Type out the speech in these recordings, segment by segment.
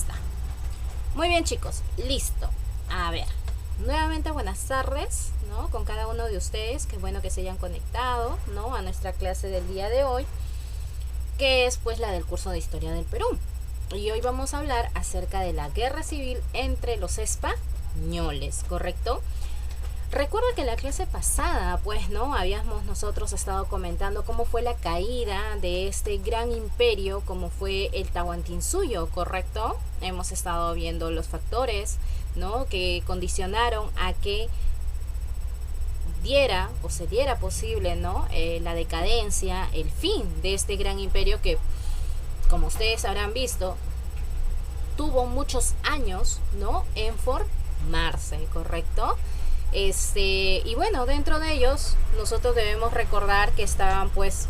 está. Muy bien, chicos, listo. A ver, nuevamente buenas tardes, ¿no? Con cada uno de ustedes, qué bueno que se hayan conectado, ¿no? A nuestra clase del día de hoy, que es pues la del curso de Historia del Perú. Y hoy vamos a hablar acerca de la guerra civil entre los españoles, ¿correcto? Recuerda que en la clase pasada, pues, ¿no? Habíamos nosotros estado comentando cómo fue la caída de este gran imperio, como fue el Tahuantinsuyo, ¿correcto? Hemos estado viendo los factores, ¿no? Que condicionaron a que diera o se diera posible, ¿no? La decadencia, el fin de este gran imperio que, como ustedes habrán visto, tuvo muchos años, ¿no? En formarse, ¿correcto? Y bueno, dentro de ellos nosotros debemos recordar que estaban pues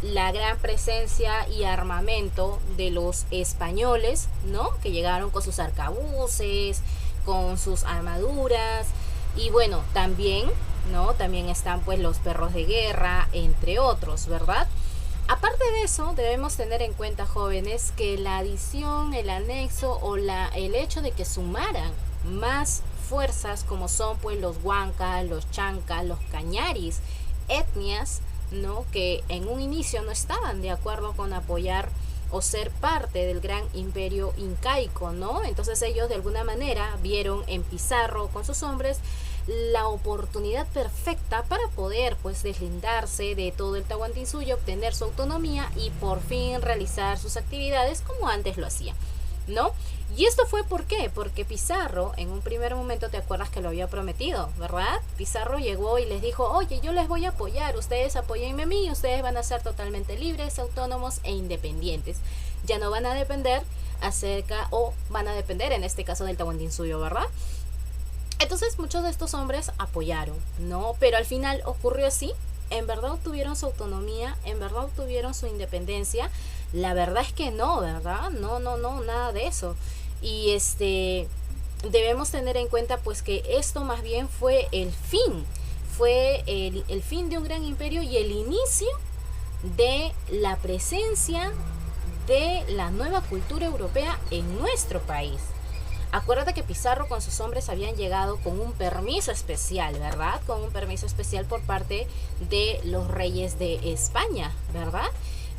la gran presencia y armamento de los españoles, ¿no? Que llegaron con sus arcabuces, con sus armaduras, y bueno, también, ¿no? También están pues los perros de guerra, entre otros, ¿verdad? Aparte de eso, debemos tener en cuenta, jóvenes, que la adición, el anexo o el hecho de que sumaran más fuerzas como son pues los huancas, los chancas, los cañaris, etnias, ¿no? Que en un inicio no estaban de acuerdo con apoyar o ser parte del gran imperio incaico, ¿no? Entonces ellos de alguna manera vieron en Pizarro con sus hombres la oportunidad perfecta para poder pues deslindarse de todo el Tahuantinsuyo, obtener su autonomía y por fin realizar sus actividades como antes lo hacían, ¿no? Y esto fue ¿por qué? Porque Pizarro en un primer momento, te acuerdas que lo había prometido, ¿verdad? Pizarro llegó y les dijo, oye, yo les voy a apoyar, ustedes apóyenme a mí, ustedes van a ser totalmente libres, autónomos e independientes. Ya no van a depender van a depender en este caso del Tahuantinsuyo, ¿verdad? Entonces muchos de estos hombres apoyaron, ¿no? Pero al final ocurrió así, en verdad obtuvieron su autonomía, en verdad obtuvieron su independencia. La verdad es que no, ¿verdad? No, nada de eso. Y debemos tener en cuenta pues que esto más bien fue el fin, fue el fin de un gran imperio y el inicio de la presencia de la nueva cultura europea en nuestro país. Acuérdate que Pizarro con sus hombres habían llegado con un permiso especial, ¿verdad? Con un permiso especial por parte de los reyes de España, ¿verdad?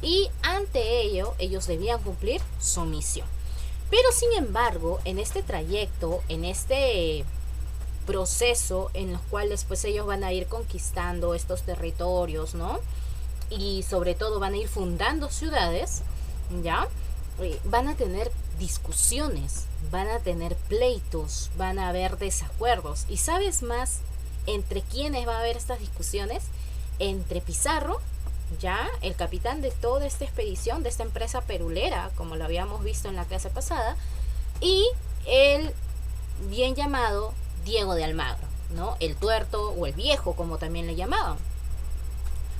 Y ante ello, ellos debían cumplir su misión. Pero sin embargo, en este trayecto, en este proceso en los cuales pues ellos van a ir conquistando estos territorios, ¿no? Y sobre todo van a ir fundando ciudades, ¿ya? Van a tener discusiones, van a tener pleitos, van a haber desacuerdos. ¿Y sabes más entre quiénes va a haber estas discusiones? Entre Pizarro, ya el capitán de toda esta expedición, de esta empresa perulera, como lo habíamos visto en la clase pasada, y el bien llamado Diego de Almagro, ¿no? El tuerto o el viejo, como también le llamaban.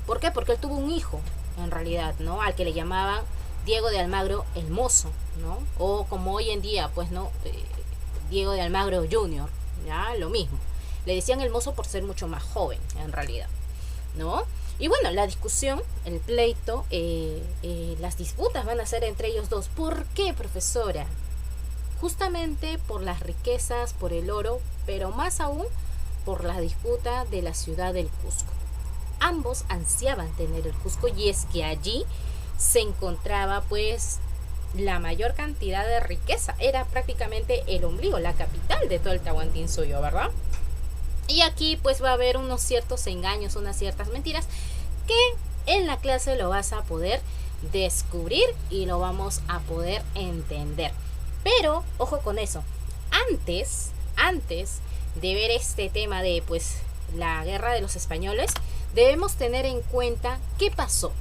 ¿Por qué? Porque él tuvo un hijo, en realidad, ¿no? Al que le llamaban Diego de Almagro el Mozo, ¿no? O como hoy en día, pues, ¿no? Diego de Almagro Jr., ya, lo mismo. Le decían el Mozo por ser mucho más joven, en realidad, ¿no? Y bueno, la discusión, el pleito, las disputas van a ser entre ellos dos. ¿Por qué, profesora? Justamente por las riquezas, por el oro, pero más aún por la disputa de la ciudad del Cusco. Ambos ansiaban tener el Cusco y es que allí se encontraba pues la mayor cantidad de riqueza. Era prácticamente el ombligo, la capital de todo el Tahuantinsuyo, ¿verdad? Y aquí pues va a haber unos ciertos engaños, unas ciertas mentiras que en la clase lo vas a poder descubrir y lo vamos a poder entender. Pero ojo con eso, antes de ver este tema de pues la guerra de los españoles, debemos tener en cuenta qué pasó.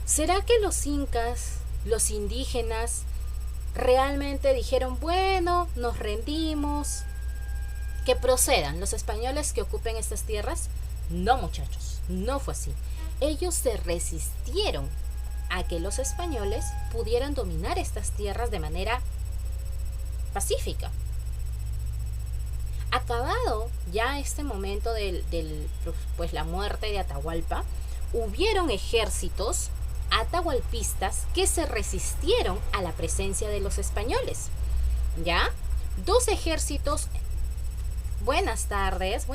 ¿Será que los incas, los indígenas, realmente dijeron, bueno, nos rendimos, que procedan los españoles que ocupen estas tierras? No, muchachos, no fue así. Ellos se resistieron a que los españoles pudieran dominar estas tierras de manera pacífica. Acabado ya este momento pues la muerte de Atahualpa, hubieron ejércitos atahualpistas que se resistieron a la presencia de los españoles. ¿Ya? Dos ejércitos. Buenas tardes.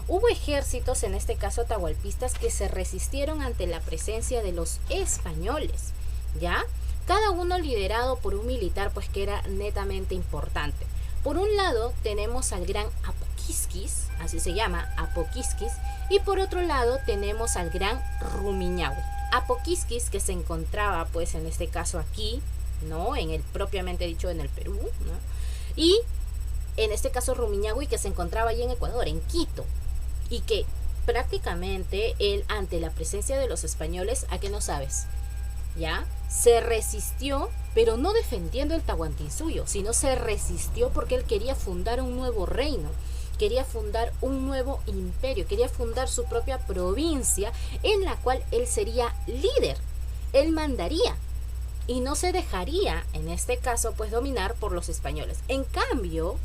Hubo ejércitos, en este caso atahualpistas, que se resistieron ante la presencia de los españoles. ¿Ya? Cada uno liderado por un militar, pues que era netamente importante. Por un lado tenemos al gran Apoquiskis, así se llama, Apoquiskis, y por otro lado tenemos al gran Rumiñahui. Apoquiskis, que se encontraba, pues en este caso aquí, ¿no? En el propiamente dicho en el Perú, ¿no? Y en este caso Rumiñahui, que se encontraba allí en Ecuador, en Quito, y que prácticamente él, ante la presencia de los españoles, ¿a qué no sabes? ¿Ya? Se resistió, pero no defendiendo el Tahuantinsuyo, sino se resistió porque él quería fundar un nuevo reino, quería fundar un nuevo imperio, quería fundar su propia provincia en la cual él sería líder, él mandaría y no se dejaría, en este caso, pues dominar por los españoles. En cambio,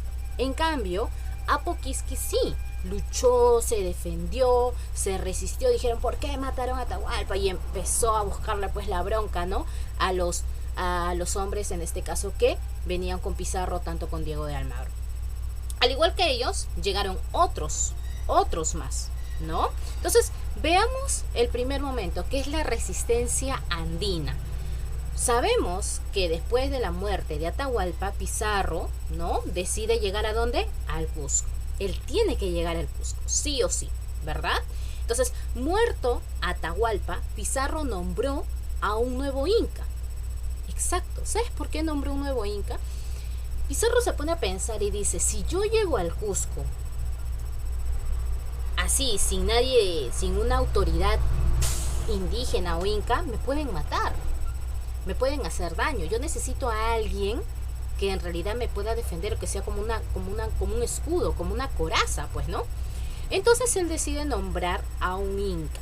Apoquiskis sí, luchó, se defendió, se resistió. Dijeron, ¿por qué mataron a Atahualpa? Y empezó a buscarle pues la bronca, ¿no? A los hombres, en este caso, que venían con Pizarro, tanto con Diego de Almagro. Al igual que ellos, llegaron otros más, ¿no? Entonces, veamos el primer momento, que es la resistencia andina. Sabemos que después de la muerte de Atahualpa, Pizarro, ¿no? Decide llegar ¿a dónde? Al Cusco. Él tiene que llegar al Cusco, sí o sí, ¿verdad? Entonces, muerto Atahualpa, Pizarro nombró a un nuevo inca. Exacto. ¿Sabes por qué nombró un nuevo inca? Pizarro se pone a pensar y dice, si yo llego al Cusco así, sin nadie, sin una autoridad indígena o inca, me pueden matar, me pueden hacer daño. Yo necesito a alguien que en realidad me pueda defender, que sea como un escudo, como una coraza, pues, ¿no? Entonces él decide nombrar a un inca,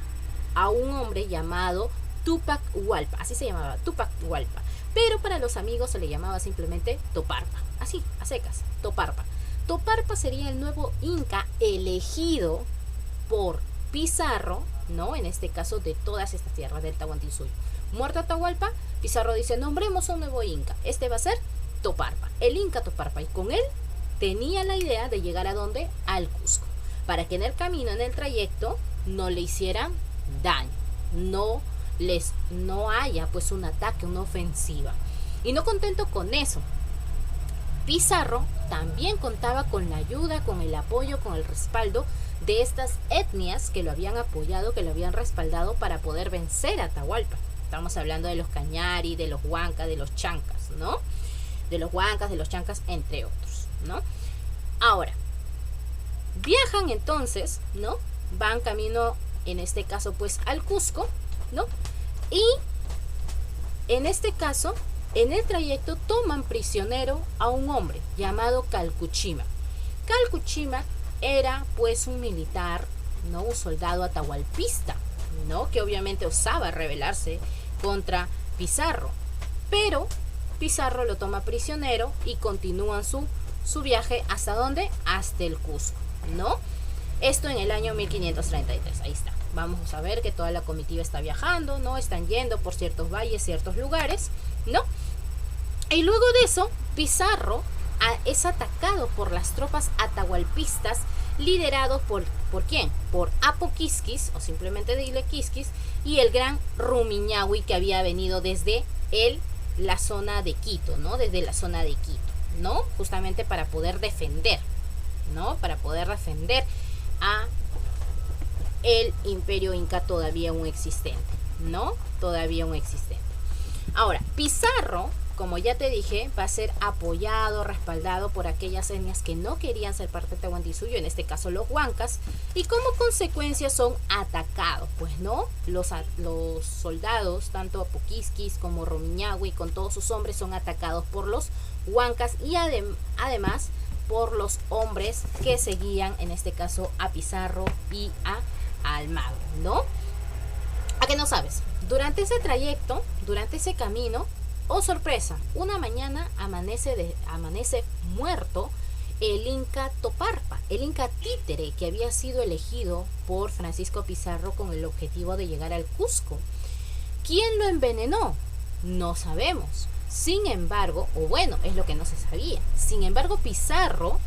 a un hombre llamado Tupac Hualpa, así se llamaba, Tupac Hualpa, pero para los amigos se le llamaba simplemente Toparpa, así, a secas, Toparpa. Toparpa sería el nuevo inca elegido por Pizarro, ¿no? En este caso, de todas estas tierras del Tahuantinsuyo. Muerto Atahualpa, Pizarro dice, nombremos a un nuevo inca, este va a ser Toparpa, el inca Toparpa, y con él tenía la idea de llegar ¿a dónde? Al Cusco, para que en el camino, en el trayecto, no le hicieran daño, no haya pues un ataque, una ofensiva. Y no contento con eso, Pizarro también contaba con la ayuda, con el apoyo, con el respaldo de estas etnias que lo habían apoyado, que lo habían respaldado para poder vencer a Atahualpa. Estamos hablando de los Cañari, de los Huancas, de los Chancas, ¿no? De los Huancas, de los Chancas, entre otros, ¿no? Ahora, viajan entonces, ¿no? Van camino, en este caso, pues, al Cusco, ¿no? Y, en este caso, en el trayecto toman prisionero a un hombre llamado Calcuchima. Calcuchima era, pues, un militar, ¿no? Un soldado atahualpista, ¿no? Que obviamente osaba rebelarse contra Pizarro. Pero Pizarro lo toma prisionero y continúan su viaje. ¿Hasta dónde? Hasta el Cusco, ¿no? Esto en el año 1533, ahí está. Vamos a ver que toda la comitiva está viajando, ¿no? Están yendo por ciertos valles, ciertos lugares, ¿no? Y luego de eso, Pizarro es atacado por las tropas atahualpistas liderados ¿por quién? Por Apoquiskis, o simplemente dile Quisquis, y el gran Rumiñahui, que había venido desde la zona de Quito, ¿no? Desde la zona de Quito, ¿no? Justamente para poder defender, ¿no? Para poder defender a el imperio inca todavía aún existente, ¿no? Todavía aún existente. Ahora, Pizarro, como ya te dije, va a ser apoyado, respaldado por aquellas etnias que no querían ser parte de Tahuantinsuyo, en este caso los Huancas, y como consecuencia son atacados, pues, ¿no? Los soldados, tanto Apoquiskis como Rumiñahui, con todos sus hombres, son atacados por los Huancas y además por los hombres que seguían, en este caso, a Pizarro y a Almagro, ¿no? ¿A qué no sabes? Durante ese trayecto, durante ese camino, oh sorpresa, una mañana amanece muerto el inca Toparpa, el inca títere que había sido elegido por Francisco Pizarro con el objetivo de llegar al Cusco. ¿Quién lo envenenó? No sabemos. Sin embargo, o bueno, es lo que no se sabía. Sin embargo, Pizarro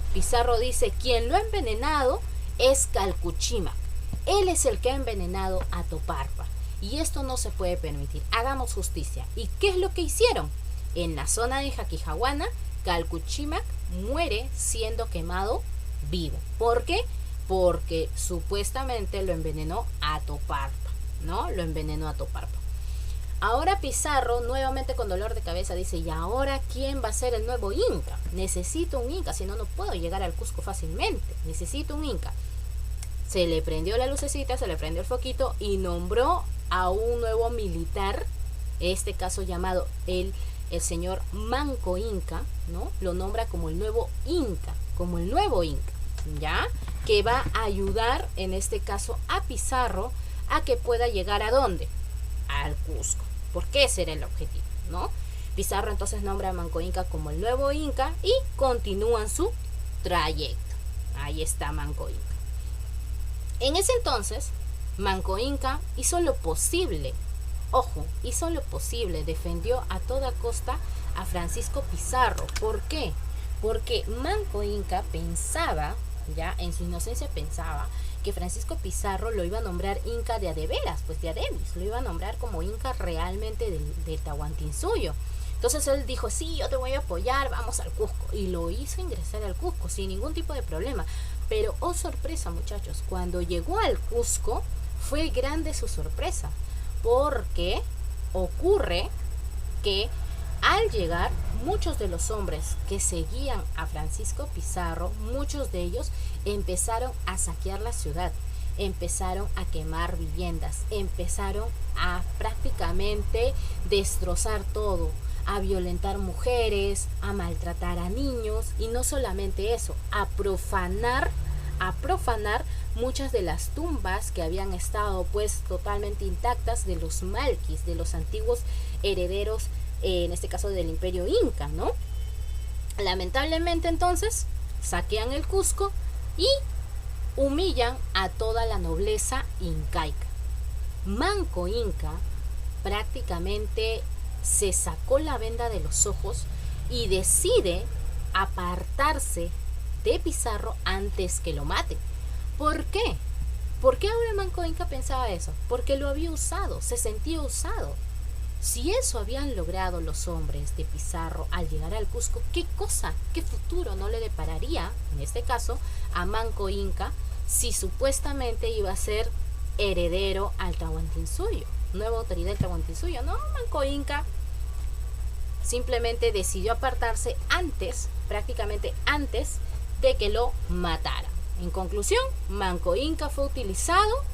dice, quien lo ha envenenado es Calcuchímac. Él es el que ha envenenado a Toparpa. Y esto no se puede permitir. Hagamos justicia. ¿Y qué es lo que hicieron? En la zona de Jaquijahuana, Calcuchímac muere siendo quemado vivo. ¿Por qué? Porque supuestamente lo envenenó a Toparpa, ¿no? Lo envenenó a Toparpa. Ahora Pizarro, nuevamente con dolor de cabeza, dice, ¿y ahora quién va a ser el nuevo Inca? Necesito un Inca, si no, no puedo llegar al Cusco fácilmente. Necesito un Inca. Se le prendió la lucecita, se le prendió el foquito y nombró a un nuevo militar, este caso llamado el señor Manco Inca, ¿no? Lo nombra como el nuevo Inca, ¿ya? Que va a ayudar, en este caso, a Pizarro a que pueda llegar ¿a dónde? Al Cusco, porque ese era el objetivo, ¿no? Pizarro entonces nombra a Manco Inca como el nuevo Inca y continúan su trayecto. Ahí está Manco Inca. En ese entonces, Manco Inca hizo lo posible, ojo, hizo lo posible, defendió a toda costa a Francisco Pizarro. ¿Por qué? Porque Manco Inca pensaba, ya en su inocencia pensaba, que Francisco Pizarro lo iba a nombrar Inca de adeveras, pues de adebis, lo iba a nombrar como Inca realmente del Tahuantinsuyo. Entonces él dijo, sí, yo te voy a apoyar, vamos al Cusco. Y lo hizo ingresar al Cusco sin ningún tipo de problema. Pero, oh sorpresa muchachos, cuando llegó al Cusco fue grande su sorpresa. Porque ocurre que al llegar muchos de los hombres que seguían a Francisco Pizarro, muchos de ellos empezaron a saquear la ciudad, empezaron a quemar viviendas, empezaron a prácticamente destrozar todo, a violentar mujeres, a maltratar a niños y no solamente eso, a profanar muchas de las tumbas que habían estado pues totalmente intactas de los malquis, de los antiguos herederos, en este caso del Imperio Inca, ¿no? Lamentablemente entonces saquean el Cusco y humillan a toda la nobleza incaica. Manco Inca prácticamente se sacó la venda de los ojos y decide apartarse de Pizarro antes que lo mate. ¿Por qué? ¿Por qué ahora Manco Inca pensaba eso? Porque lo había usado, se sentía usado. Si eso habían logrado los hombres de Pizarro al llegar al Cusco, ¿qué cosa, qué futuro no le depararía, en este caso, a Manco Inca, si supuestamente iba a ser heredero al Tahuantinsuyo, nueva autoridad del Tahuantinsuyo? No, Manco Inca simplemente decidió apartarse antes, prácticamente antes de que lo matara. En conclusión, Manco Inca fue utilizado.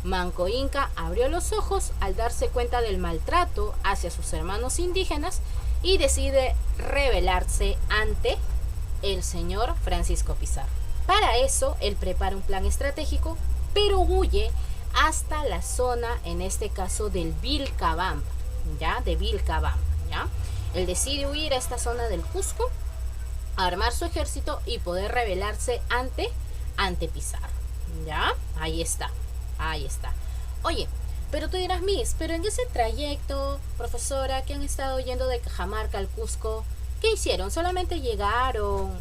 Manco Inca abrió los ojos al darse cuenta del maltrato hacia sus hermanos indígenas y decide rebelarse ante el señor Francisco Pizarro. Para eso, él prepara un plan estratégico, pero huye hasta la zona, en este caso, del Vilcabamba, ¿ya? De Vilcabamba, ¿ya? Él decide huir a esta zona del Cusco, armar su ejército y poder rebelarse ante Pizarro, ¿ya? Ahí está. Oye, pero tú dirás, Miss, pero en ese trayecto, profesora, que han estado yendo de Cajamarca al Cusco, ¿qué hicieron? ¿Solamente llegaron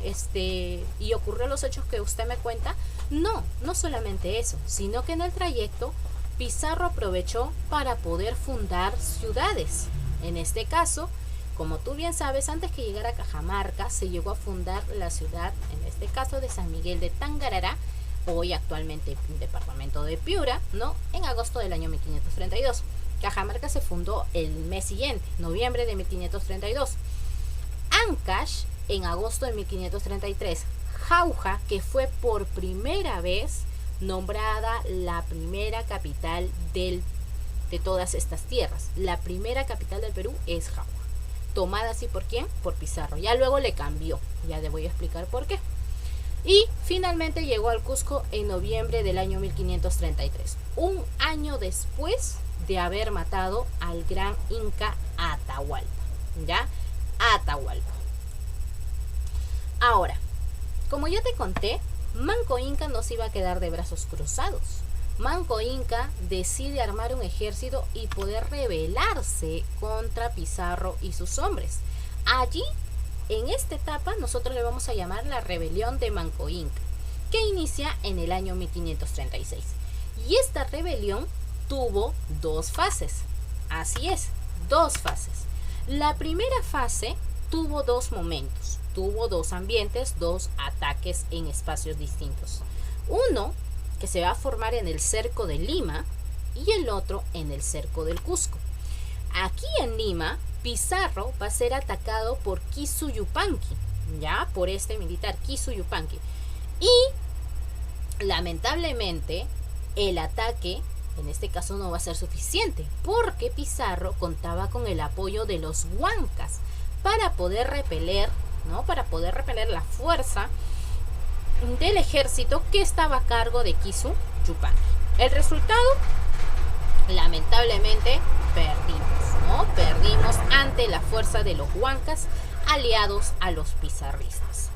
y ocurrió los hechos que usted me cuenta? No, no solamente eso, sino que en el trayecto Pizarro aprovechó para poder fundar ciudades. En este caso, como tú bien sabes, antes que llegara a Cajamarca, se llegó a fundar la ciudad, en este caso de San Miguel de Tangarará, hoy actualmente departamento de Piura, ¿no? En agosto del año 1532. Cajamarca se fundó el mes siguiente, noviembre de 1532. Ancash en agosto de 1533. Jauja, que fue por primera vez nombrada la primera capital de todas estas tierras. La primera capital del Perú es Jauja. Tomada así por ¿quién? Por Pizarro. Ya luego le cambió. Ya le voy a explicar por qué. Y finalmente llegó al Cusco en noviembre del año 1533, un año después de haber matado al gran Inca Atahualpa, ¿ya? Atahualpa. Ahora, como ya te conté, Manco Inca no se iba a quedar de brazos cruzados. Manco Inca decide armar un ejército y poder rebelarse contra Pizarro y sus hombres. Allí, en esta etapa, nosotros le vamos a llamar la rebelión de Manco Inca, que inicia en el año 1536. Y esta rebelión tuvo dos fases. Así es, dos fases. La primera fase tuvo dos momentos, tuvo dos ambientes, dos ataques en espacios distintos. Uno que se va a formar en el cerco de Lima y el otro en el cerco del Cusco. Aquí en Lima, Pizarro va a ser atacado por Kisu Yupanqui, ya por este militar Kisu Yupanqui. Y lamentablemente el ataque en este caso no va a ser suficiente, porque Pizarro contaba con el apoyo de los huancas para poder repeler, ¿no? Para poder repeler la fuerza del ejército que estaba a cargo de Kisu Yupanqui. El resultado, lamentablemente, perdimos, ¿no? Perdimos ante la fuerza de los huancas aliados a los pizarristas.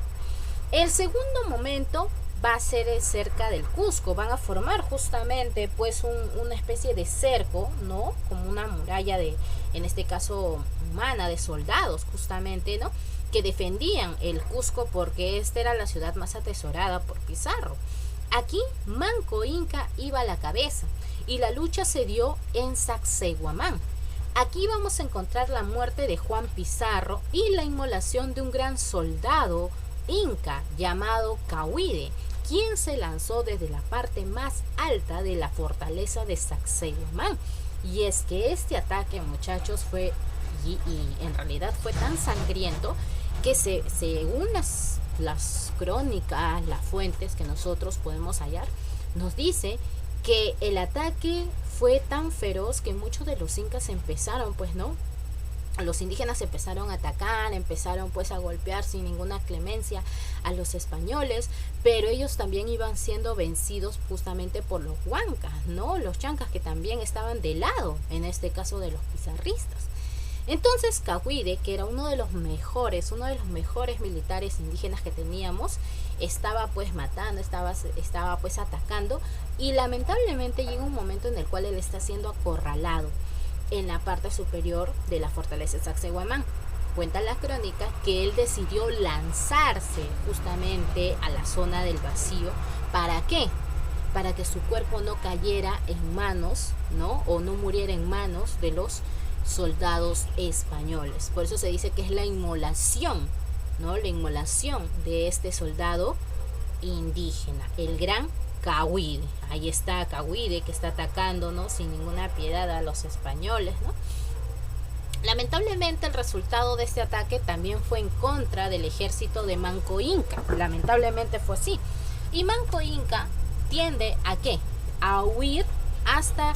El segundo momento va a ser cerca del Cusco. Van a formar justamente pues una especie de cerco, ¿no? Como una muralla de, en este caso humana, de soldados justamente, ¿no? Que defendían el Cusco porque esta era la ciudad más atesorada por Pizarro. Aquí Manco Inca iba a la cabeza y la lucha se dio en Sacsayhuamán. Aquí vamos a encontrar la muerte de Juan Pizarro y la inmolación de un gran soldado inca llamado Cahuide, quien se lanzó desde la parte más alta de la fortaleza de Sacsayhuamán. Y es que este ataque, muchachos, fue y en realidad fue tan sangriento que según las crónicas, las fuentes que nosotros podemos hallar, nos dice que el ataque fue tan feroz que muchos de los incas empezaron, pues, ¿no? Los indígenas empezaron a atacar, empezaron pues a golpear sin ninguna clemencia a los españoles, pero ellos también iban siendo vencidos justamente por los huancas, ¿no? Los chancas, que también estaban de lado, en este caso, de los pizarristas. Entonces Cahuide, que era uno de los mejores militares indígenas que teníamos, estaba pues matando, estaba pues atacando, y lamentablemente llega un momento en el cual él está siendo acorralado en la parte superior de la fortaleza de Sacsayhuamán. Cuenta la crónica que él decidió lanzarse justamente a la zona del vacío. ¿Para qué? Para que su cuerpo no cayera en manos, ¿no? O no muriera en manos de los soldados españoles. Por eso se dice que es la inmolación, ¿no? La inmolación de este soldado indígena, el gran Cahuide. Ahí está Cahuide, que está atacando, ¿no? Sin ninguna piedad a los españoles, ¿no? Lamentablemente el resultado de este ataque también fue en contra del ejército de Manco Inca. Lamentablemente fue así. Y Manco Inca tiende ¿a qué? A huir hasta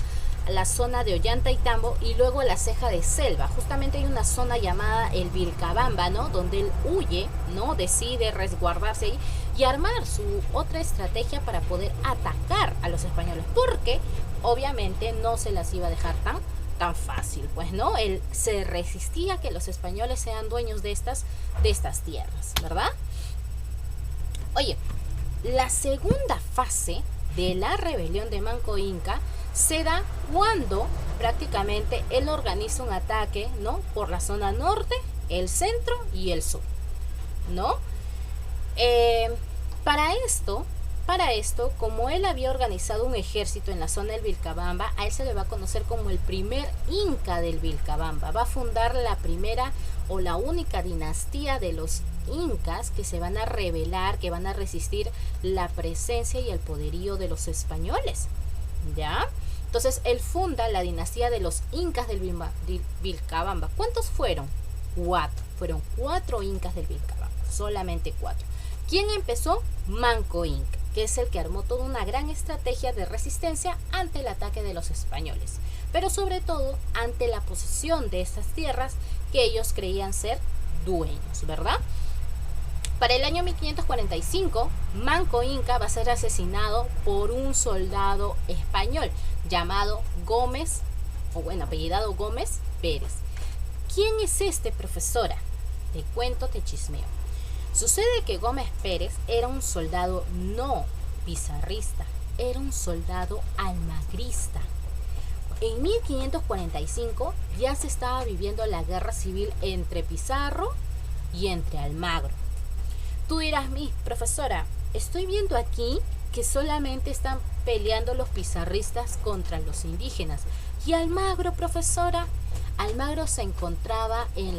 la zona de Ollantaytambo y luego la Ceja de Selva. Justamente hay una zona llamada el Vilcabamba, ¿no? Donde él huye, ¿no? Decide resguardarse ahí y armar su otra estrategia para poder atacar a los españoles, porque obviamente no se las iba a dejar tan fácil, pues, ¿no? Él se resistía a que los españoles sean dueños de estas tierras, ¿verdad? Oye, la segunda fase de la rebelión de Manco Inca se da cuando prácticamente él organiza un ataque, ¿no? Por la zona norte, el centro y el sur, ¿no? Para esto, como él había organizado un ejército en la zona del Vilcabamba, a él se le va a conocer como el primer inca del Vilcabamba. Va a fundar la primera o la única dinastía de los incas que se van a rebelar, que van a resistir la presencia y el poderío de los españoles, ¿ya? Entonces él funda la dinastía de los incas del Vilcabamba. ¿Cuántos fueron? 4. Fueron 4 incas del Vilcabamba, solamente 4. ¿Quién empezó? Manco Inca, que es el que armó toda una gran estrategia de resistencia ante el ataque de los españoles, pero sobre todo ante la posesión de estas tierras que ellos creían ser dueños, ¿verdad? Para el año 1545, Manco Inca va a ser asesinado por un soldado español llamado Gómez, o bueno, apellidado Gómez Pérez. ¿Quién es este, profesora? Te cuento, te chismeo. Sucede que Gómez Pérez era un soldado no pizarrista, era un soldado almagrista. En 1545 ya se estaba viviendo la guerra civil entre Pizarro y entre Almagro. Tú dirás, mi profesora, estoy viendo aquí que solamente están peleando los pizarristas contra los indígenas. ¿Y Almagro, profesora? Almagro se encontraba en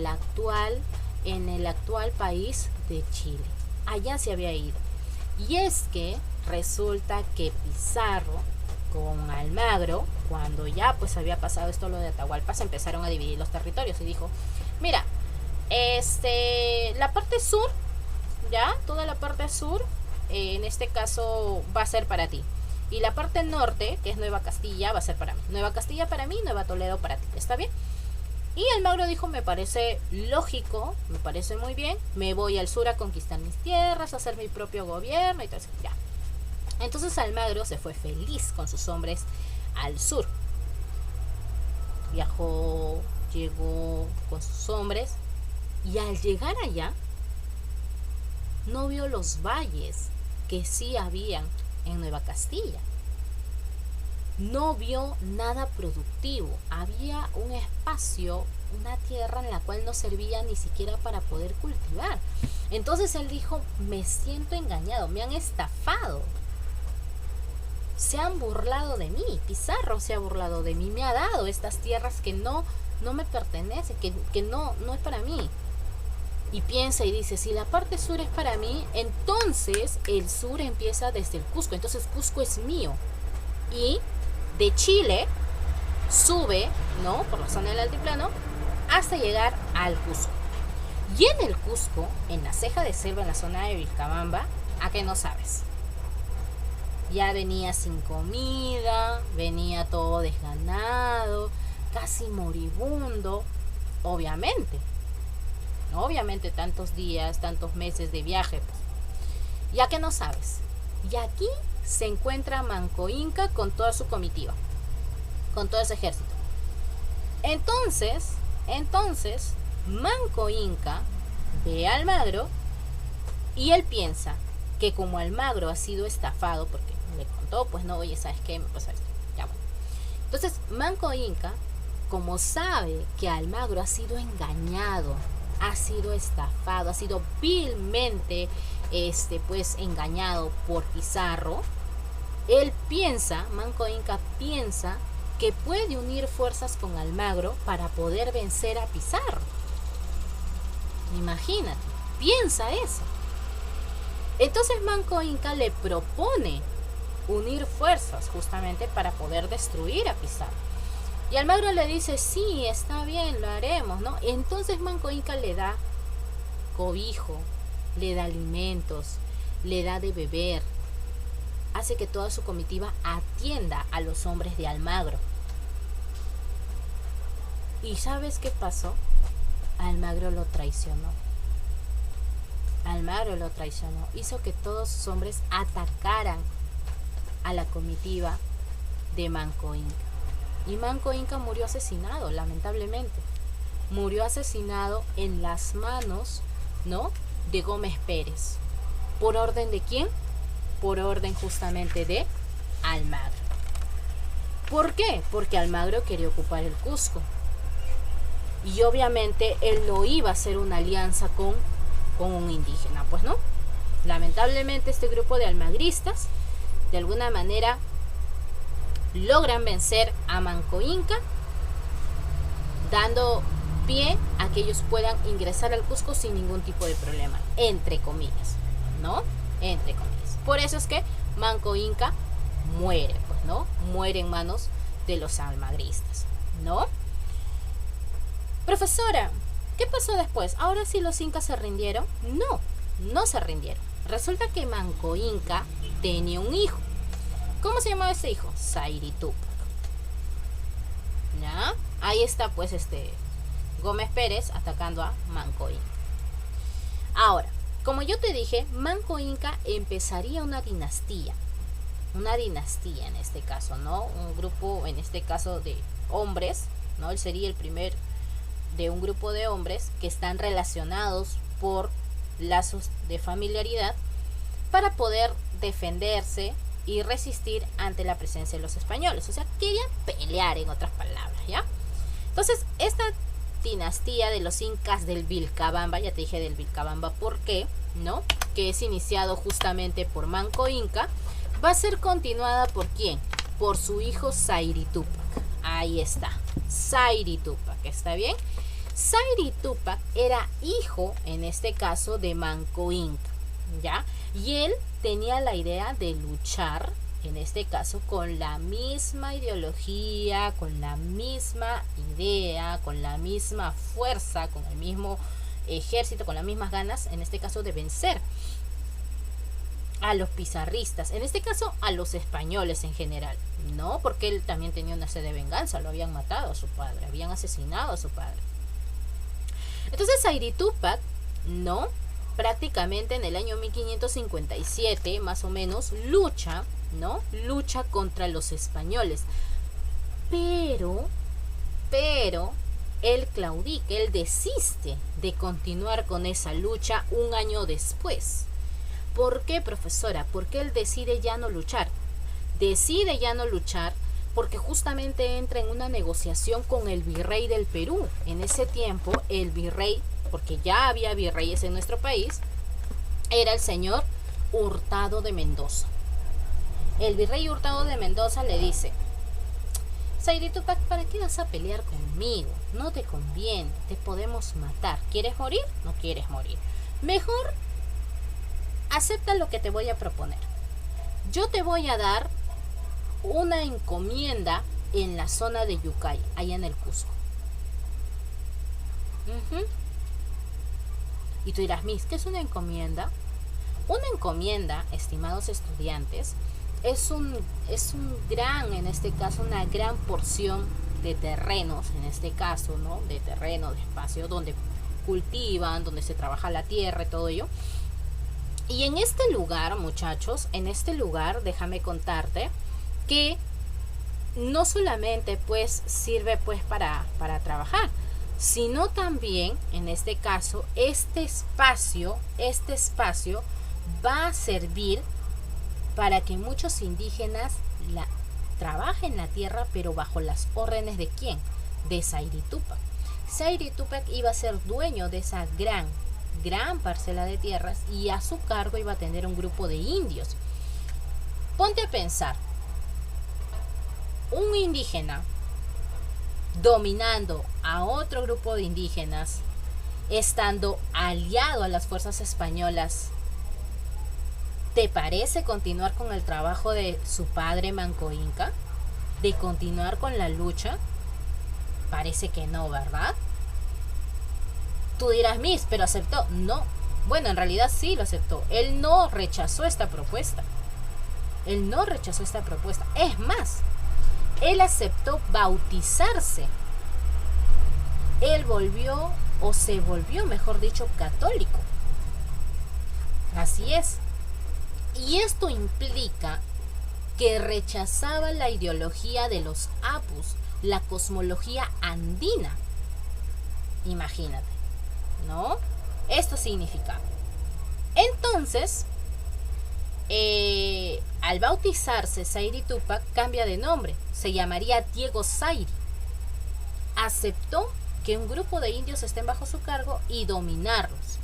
el actual país de Chile. Allá se había ido. Y es que resulta que Pizarro con Almagro, cuando ya pues había pasado esto lo de Atahualpa, se empezaron a dividir los territorios y dijo, mira, la parte sur, ya, toda la parte sur, en este caso va a ser para ti. Y la parte norte, que es Nueva Castilla, va a ser para mí. Nueva Castilla para mí, Nueva Toledo para ti. ¿Está bien? Y Almagro dijo, me parece lógico, me parece muy bien, me voy al sur a conquistar mis tierras, a hacer mi propio gobierno y todo eso. Ya. Entonces Almagro se fue feliz con sus hombres al sur. Viajó, llegó con sus hombres y al llegar allá no vio los valles que sí habían en Nueva Castilla. No vio nada productivo. Había un espacio, una tierra en la cual no servía ni siquiera para poder cultivar. Entonces él dijo, me siento engañado, me han estafado. Se han burlado de mí, Pizarro se ha burlado de mí, me ha dado estas tierras que no me pertenecen, que no es para mí. Y piensa y dice, si la parte sur es para mí, entonces el sur empieza desde el Cusco, entonces Cusco es mío. Y de Chile sube, ¿no?, por la zona del altiplano, hasta llegar al Cusco. Y en el Cusco, en la ceja de selva, en la zona de Vilcabamba, ¿a qué no sabes? Ya venía sin comida, venía todo desganado, casi moribundo, obviamente tantos días, tantos meses de viaje, pues. Ya que no sabes. Y aquí se encuentra Manco Inca con toda su comitiva, con todo ese ejército. Entonces, Manco Inca ve a Almagro y él piensa que como Almagro ha sido estafado, porque le contó, pues no, oye, ¿sabes qué? Me pasa esto. Ya, bueno. Entonces, Manco Inca, como sabe que Almagro ha sido engañado, ha sido estafado, ha sido vilmente pues engañado por Pizarro, Manco Inca piensa que puede unir fuerzas con Almagro para poder vencer a Pizarro. Imagínate, piensa eso. Entonces Manco Inca le propone unir fuerzas justamente para poder destruir a Pizarro. Y Almagro le dice, sí, está bien, lo haremos, ¿no? Entonces Manco Inca le da cobijo, le da alimentos, le da de beber, hace que toda su comitiva atienda a los hombres de Almagro. ¿Y sabes qué pasó? Almagro lo traicionó. Hizo que todos sus hombres atacaran a la comitiva de Manco Inca. Y Manco Inca murió asesinado, lamentablemente. Murió asesinado en las manos, ¿no?, de Gómez Pérez. ¿Por orden de quién? Por orden justamente de Almagro. ¿Por qué? Porque Almagro quería ocupar el Cusco. Y obviamente él no iba a hacer una alianza con un indígena, pues no. Lamentablemente este grupo de almagristas, de alguna manera, logran vencer a Manco Inca, dando pie a que ellos puedan ingresar al Cusco sin ningún tipo de problema, entre comillas, ¿no? Entre comillas. Por eso es que Manco Inca muere, pues, ¿no? Muere en manos de los almagristas, ¿no? Profesora, ¿qué pasó después? ¿Ahora sí los incas se rindieron? No se rindieron. Resulta que Manco Inca tenía un hijo. ¿Cómo se llamaba ese hijo? Zairi Túpac. ¿Ya? Ahí está pues Gómez Pérez atacando a Manco Inca. Ahora, como yo te dije, Manco Inca empezaría una dinastía en este caso, ¿no? Un grupo, en este caso, de hombres, ¿no? Él sería el primer de un grupo de hombres que están relacionados por lazos de familiaridad para poder defenderse y resistir ante la presencia de los españoles. O sea, querían pelear, en otras palabras, ¿ya? Entonces, esta dinastía de los incas del Vilcabamba, ya te dije del Vilcabamba, ¿por qué? ¿No? Que es iniciado justamente por Manco Inca, va a ser continuada ¿por quién? Por su hijo Sayri Tupac. Ahí está, Sayri Tupac, ¿está bien? Sayri Tupac era hijo, en este caso, de Manco Inca, ¿ya? Y él tenía la idea de luchar, en este caso, con la misma ideología, con la misma idea, con la misma fuerza, con el mismo ejército, con las mismas ganas, en este caso, de vencer a los pizarristas, en este caso a los españoles en general, ¿no? Porque él también tenía una sed de venganza, lo habían matado a su padre, habían asesinado a su padre. Entonces Sayri Tupac, ¿no? Prácticamente en el año 1557, más o menos, lucha, ¿no? Lucha contra los españoles. Pero, él claudica, él desiste de continuar con esa lucha un año después. ¿Por qué, profesora? Porque él decide ya no luchar. Decide ya no luchar porque justamente entra en una negociación con el virrey del Perú. En ese tiempo, el virrey, porque ya había virreyes en nuestro país, era el señor Hurtado de Mendoza. El virrey Hurtado de Mendoza le dice: Sayri Tupac, ¿para qué vas a pelear conmigo? No te conviene, te podemos matar. ¿Quieres morir? No quieres morir. Mejor acepta lo que te voy a proponer. Yo te voy a dar una encomienda en la zona de Yucay, allá en el Cusco. Y tú dirás, Miss, ¿qué es una encomienda? Una encomienda, estimados estudiantes, es un gran, en este caso, una gran porción de terrenos, en este caso, ¿no? De terreno, de espacio, donde cultivan, donde se trabaja la tierra y todo ello. Y en este lugar, muchachos, en este lugar, déjame contarte que no solamente pues sirve pues para trabajar, sino también, en este caso, este espacio va a servir para que muchos indígenas trabajen la tierra, pero bajo las órdenes ¿de quién? De Sayri Tupac. Sayri Tupac iba a ser dueño de esa gran parcela de tierras y a su cargo iba a tener un grupo de indios. Ponte a pensar, un indígena dominando a otro grupo de indígenas, estando aliado a las fuerzas españolas, ¿te parece continuar con el trabajo de su padre Manco Inca? ¿De continuar con la lucha? Parece que no, ¿verdad? Tú dirás, Miss, pero aceptó. No. Bueno, en realidad sí lo aceptó. Él no rechazó esta propuesta. Es más, él aceptó bautizarse. Él se volvió, mejor dicho, católico. Así es. Y esto implica que rechazaba la ideología de los apus, la cosmología andina. Imagínate, ¿no? Esto significaba. Entonces, al bautizarse, Sayri Tupac cambia de nombre. Se llamaría Diego Sayri. Aceptó que un grupo de indios estén bajo su cargo y dominarlos.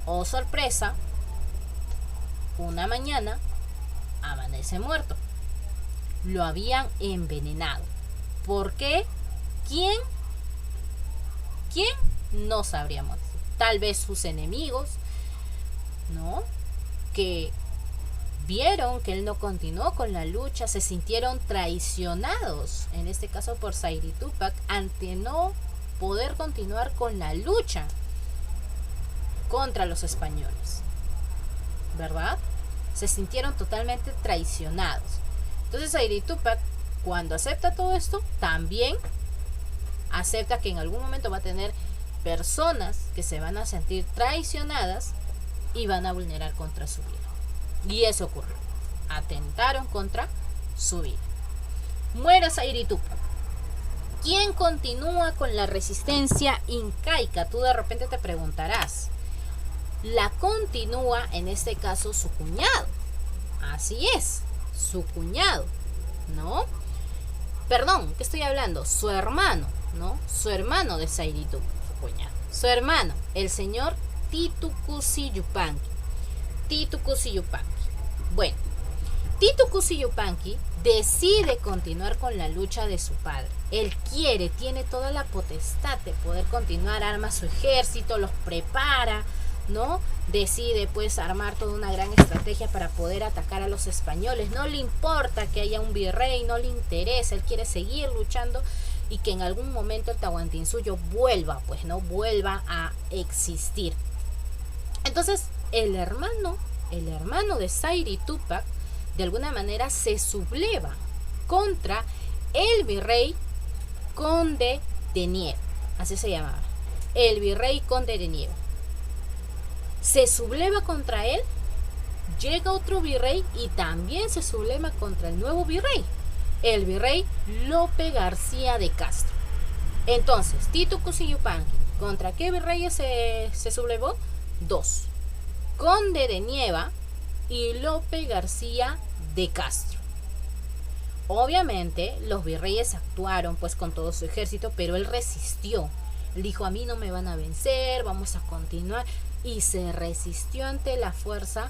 Oh, sorpresa, una mañana amanece muerto. Lo habían envenenado. ¿Por qué? ¿Quién? No sabríamos decir. Tal vez sus enemigos, ¿no? Que vieron que él no continuó con la lucha, se sintieron traicionados, en este caso por Sayri Tupac, ante no poder continuar con la lucha contra los españoles, ¿verdad? Se sintieron totalmente traicionados. Entonces Sayri Tupac, cuando acepta todo esto, también acepta que en algún momento va a tener personas que se van a sentir traicionadas y van a vulnerar contra su vida. Y eso ocurrió. Atentaron contra su vida. Muere Sayri Tupac. ¿Quién continúa con la resistencia incaica? Tú de repente te preguntarás. La continúa, en este caso, su cuñado. Así es, su cuñado, ¿no? Perdón, ¿qué estoy hablando? Su hermano, ¿no? Su hermano de Sayri Tupac, su cuñado. Su hermano, el señor Titu Cusi Yupanqui. Titu Cusi Yupanqui. Bueno, Titu Cusi Yupanqui decide continuar con la lucha de su padre. Él tiene toda la potestad de poder continuar, arma su ejército, los prepara, ¿no? Decide pues armar toda una gran estrategia para poder atacar a los españoles. No le importa que haya un virrey, no le interesa, él quiere seguir luchando y que en algún momento el Tahuantinsuyo vuelva, pues, ¿no? Vuelva a existir. Entonces, el hermano de Sayri Tupac, de alguna manera se subleva contra el virrey Conde de Nieva, así se llamaba, el virrey Conde de Nieva. Se subleva contra él, llega otro virrey y también se subleva contra el nuevo virrey, el virrey Lope García de Castro. Entonces, Titu Cusi Yupanqui, ¿contra qué virreyes se sublevó? Dos, Conde de Nieva y Lope García de Castro. Obviamente los virreyes actuaron pues con todo su ejército, pero él resistió. Él dijo, a mí no me van a vencer, vamos a continuar. Y se resistió ante la fuerza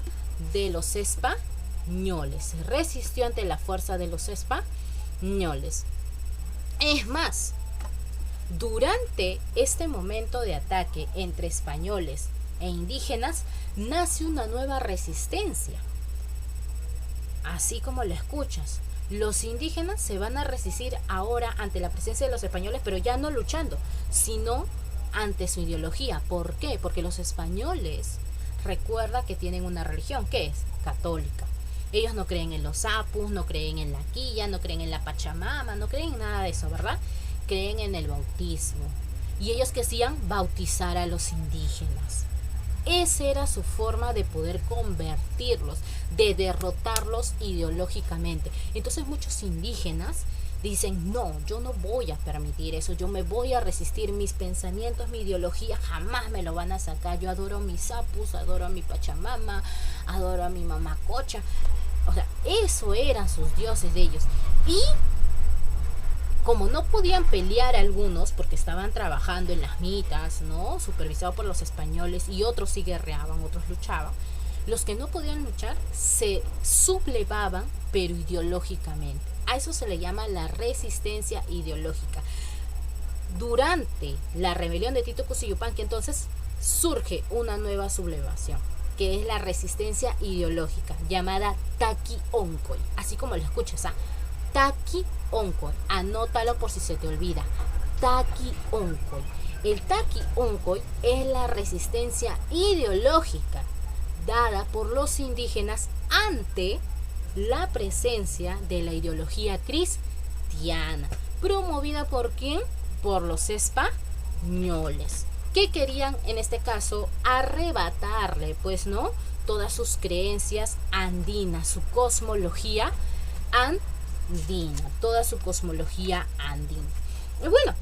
de los españoles. Se resistió ante la fuerza de los españoles. Es más, durante este momento de ataque entre españoles e indígenas, nace una nueva resistencia. Así como lo escuchas, los indígenas se van a resistir ahora ante la presencia de los españoles, pero ya no luchando, sino ante su ideología. ¿Por qué? Porque los españoles, recuerda que tienen una religión, ¿qué es? Católica. Ellos no creen en los apus, no creen en la quilla, no creen en la Pachamama, no creen en nada de eso, ¿verdad? Creen en el bautismo. Y ellos que hacían, bautizar a los indígenas. Esa era su forma de poder convertirlos, de derrotarlos ideológicamente. Entonces muchos indígenas dicen, no, yo no voy a permitir eso, yo me voy a resistir, mis pensamientos, mi ideología jamás me lo van a sacar. Yo adoro a mis apus, adoro a mi Pachamama, adoro a mi mamacocha. O sea, eso eran sus dioses de ellos. Y como no podían pelear algunos porque estaban trabajando en las mitas, ¿no? Supervisado por los españoles, y otros sí guerreaban, otros luchaban. Los que no podían luchar se sublevaban, pero ideológicamente. A eso se le llama la resistencia ideológica. Durante la rebelión de Titu Cusi Yupanqui, entonces, surge una nueva sublevación, que es la resistencia ideológica, llamada Taqui Oncoy. Así como lo escuchas, ¿ah? Taqui Oncoy, anótalo por si se te olvida. Taqui Oncoy. El Taqui Oncoy es la resistencia ideológica dada por los indígenas ante la presencia de la ideología cristiana. ¿Promovida por quién? Por los españoles, que querían en este caso arrebatarle, pues, ¿no?, todas sus creencias andinas, su cosmología andina, toda su cosmología andina. Y bueno,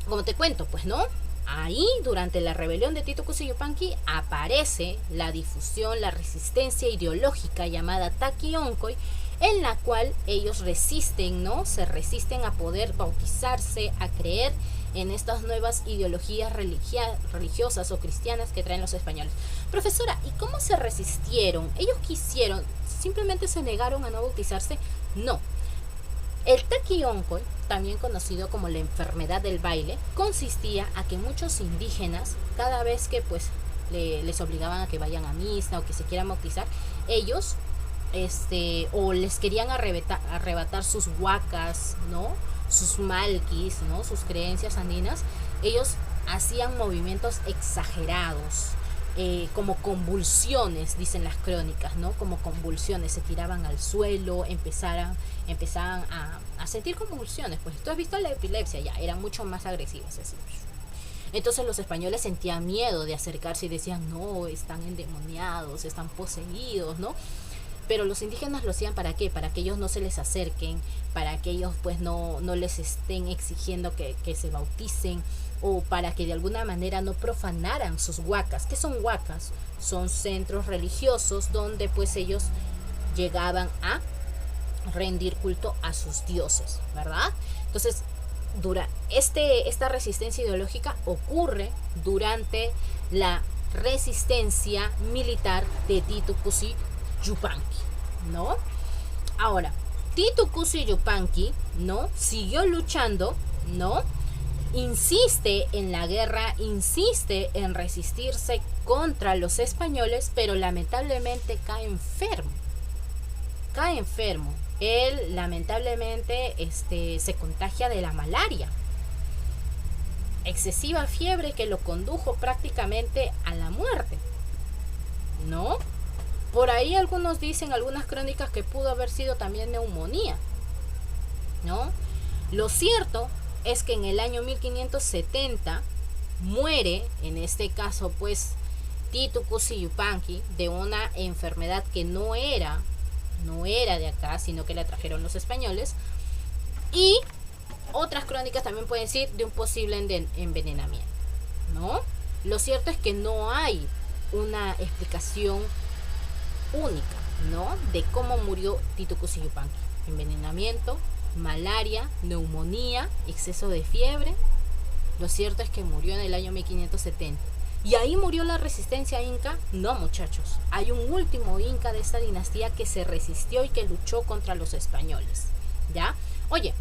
como te cuento, pues, ¿no?, ahí durante la rebelión de Titu Cusi Yupanqui aparece la difusión, la resistencia ideológica llamada Taqui Oncoy, en la cual ellos resisten, ¿no? Se resisten a poder bautizarse, a creer en estas nuevas ideologías religiosas o cristianas que traen los españoles. Profesora, ¿y cómo se resistieron? ¿Ellos quisieron, simplemente se negaron a no bautizarse? No. El Taqui Oncoy, también conocido como la enfermedad del baile, consistía a que muchos indígenas, cada vez que pues les obligaban a que vayan a misa o que se quieran bautizar, ellos o les querían arrebatar sus huacas, ¿no?, sus malquis, ¿no?, sus creencias andinas, ellos hacían movimientos exagerados, como convulsiones, dicen las crónicas, ¿no?, como convulsiones, se tiraban al suelo, empezaban a sentir convulsiones. Pues tú has visto la epilepsia, ya eran mucho más agresivas así. Entonces los españoles sentían miedo de acercarse y decían, no, están endemoniados, están poseídos, ¿no? Pero los indígenas lo hacían, ¿para qué? Para que ellos no se les acerquen, para que ellos pues no les estén exigiendo que se bauticen, o para que de alguna manera no profanaran sus huacas. ¿Qué son huacas? Son centros religiosos donde pues ellos llegaban a rendir culto a sus dioses, ¿verdad? Entonces, esta resistencia ideológica ocurre durante la resistencia militar de Titu Cuzi Yupanqui, ¿no? Ahora, Titu Cuzi Yupanqui, ¿no?, siguió luchando, ¿no?, insiste en la guerra, insiste en resistirse contra los españoles, pero lamentablemente cae enfermo. Él lamentablemente se contagia de la malaria. Excesiva fiebre que lo condujo prácticamente a la muerte, ¿no? Por ahí algunos dicen, algunas crónicas, que pudo haber sido también neumonía, ¿no? Lo cierto es que en el año 1570 muere, en este caso pues, Titu Cuzi Yupanqui, de una enfermedad que no era de acá, sino que la trajeron los españoles. Y otras crónicas también pueden decir de un posible envenenamiento, ¿no? Lo cierto es que no hay una explicación única, ¿no?, de cómo murió Titu Cuzi Yupanqui. Envenenamiento, malaria, neumonía, exceso de fiebre. Lo cierto es que murió en el año 1570. ¿Y ahí murió la resistencia inca? No, muchachos. Hay un último inca de esta dinastía que se resistió y que luchó contra los españoles, ¿ya? Oye,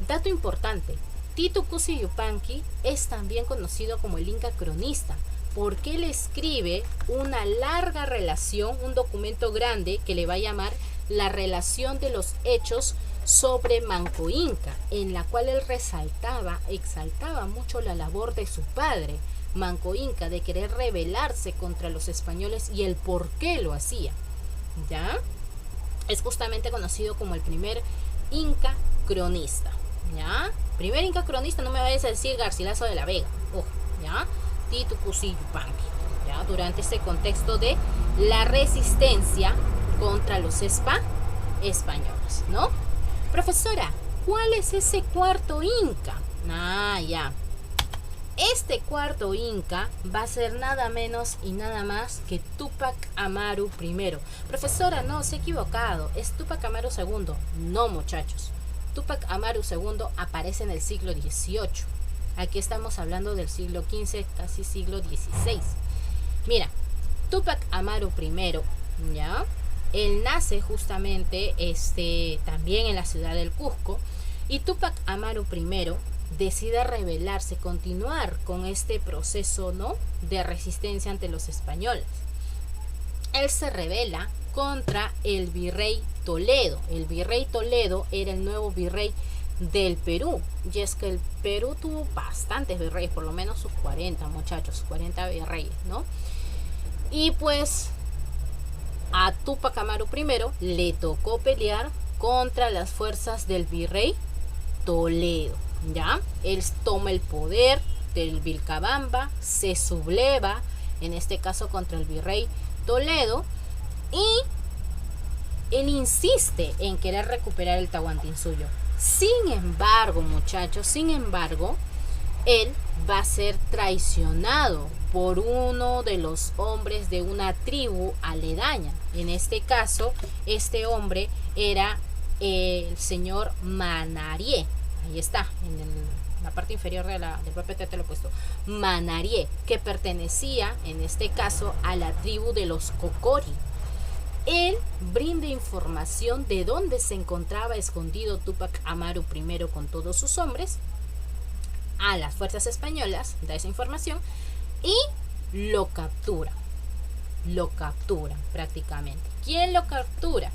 dato importante. Titu Cuzi Yupanqui es también conocido como el inca cronista, porque él escribe una larga relación, un documento grande que le va a llamar la relación de los hechos sobre Manco Inca, en la cual él exaltaba mucho la labor de su padre, Manco Inca, de querer rebelarse contra los españoles y el por qué lo hacía, ¿ya? Es justamente conocido como el primer inca cronista, ¿ya? Primer inca cronista, no me vayas a decir Garcilaso de la Vega, ojo, ¿ya? Titu Cuzi Yupanqui, ¿ya? Durante este contexto de la resistencia contra los españoles, ¿no? Profesora, ¿cuál es ese cuarto inca? Ya. Este cuarto inca va a ser nada menos y nada más que Túpac Amaru I. Profesora, no, se ha equivocado, es Túpac Amaru II. No, muchachos, Túpac Amaru II aparece en el siglo XVIII. Aquí estamos hablando del siglo XV, casi siglo XVI. Mira, Túpac Amaru I, ¿ya? Él nace justamente también en la ciudad del Cusco, y Túpac Amaru I decide rebelarse, continuar con este proceso, ¿no?, de resistencia ante los españoles. Él se rebela contra el virrey Toledo. El virrey Toledo era el nuevo virrey del Perú, y es que el Perú tuvo bastantes virreyes, por lo menos sus 40, muchachos, 40 virreyes, ¿no? Y pues a Túpac Amaru I le tocó pelear contra las fuerzas del virrey Toledo, ¿ya? Él toma el poder del Vilcabamba, se subleva, en este caso contra el virrey Toledo, y él insiste en querer recuperar el Tahuantinsuyo. Sin embargo, muchachos, él va a ser traicionado por uno de los hombres de una tribu aledaña. En este caso, este hombre era el señor Manarié. Ahí está, en la parte inferior del PPT te lo he puesto. Manarié, que pertenecía, en este caso, a la tribu de los Cocori. Él brinda información de dónde se encontraba escondido Túpac Amaru I con todos sus hombres a las fuerzas españolas, da esa información y lo captura prácticamente. ¿Quién lo captura?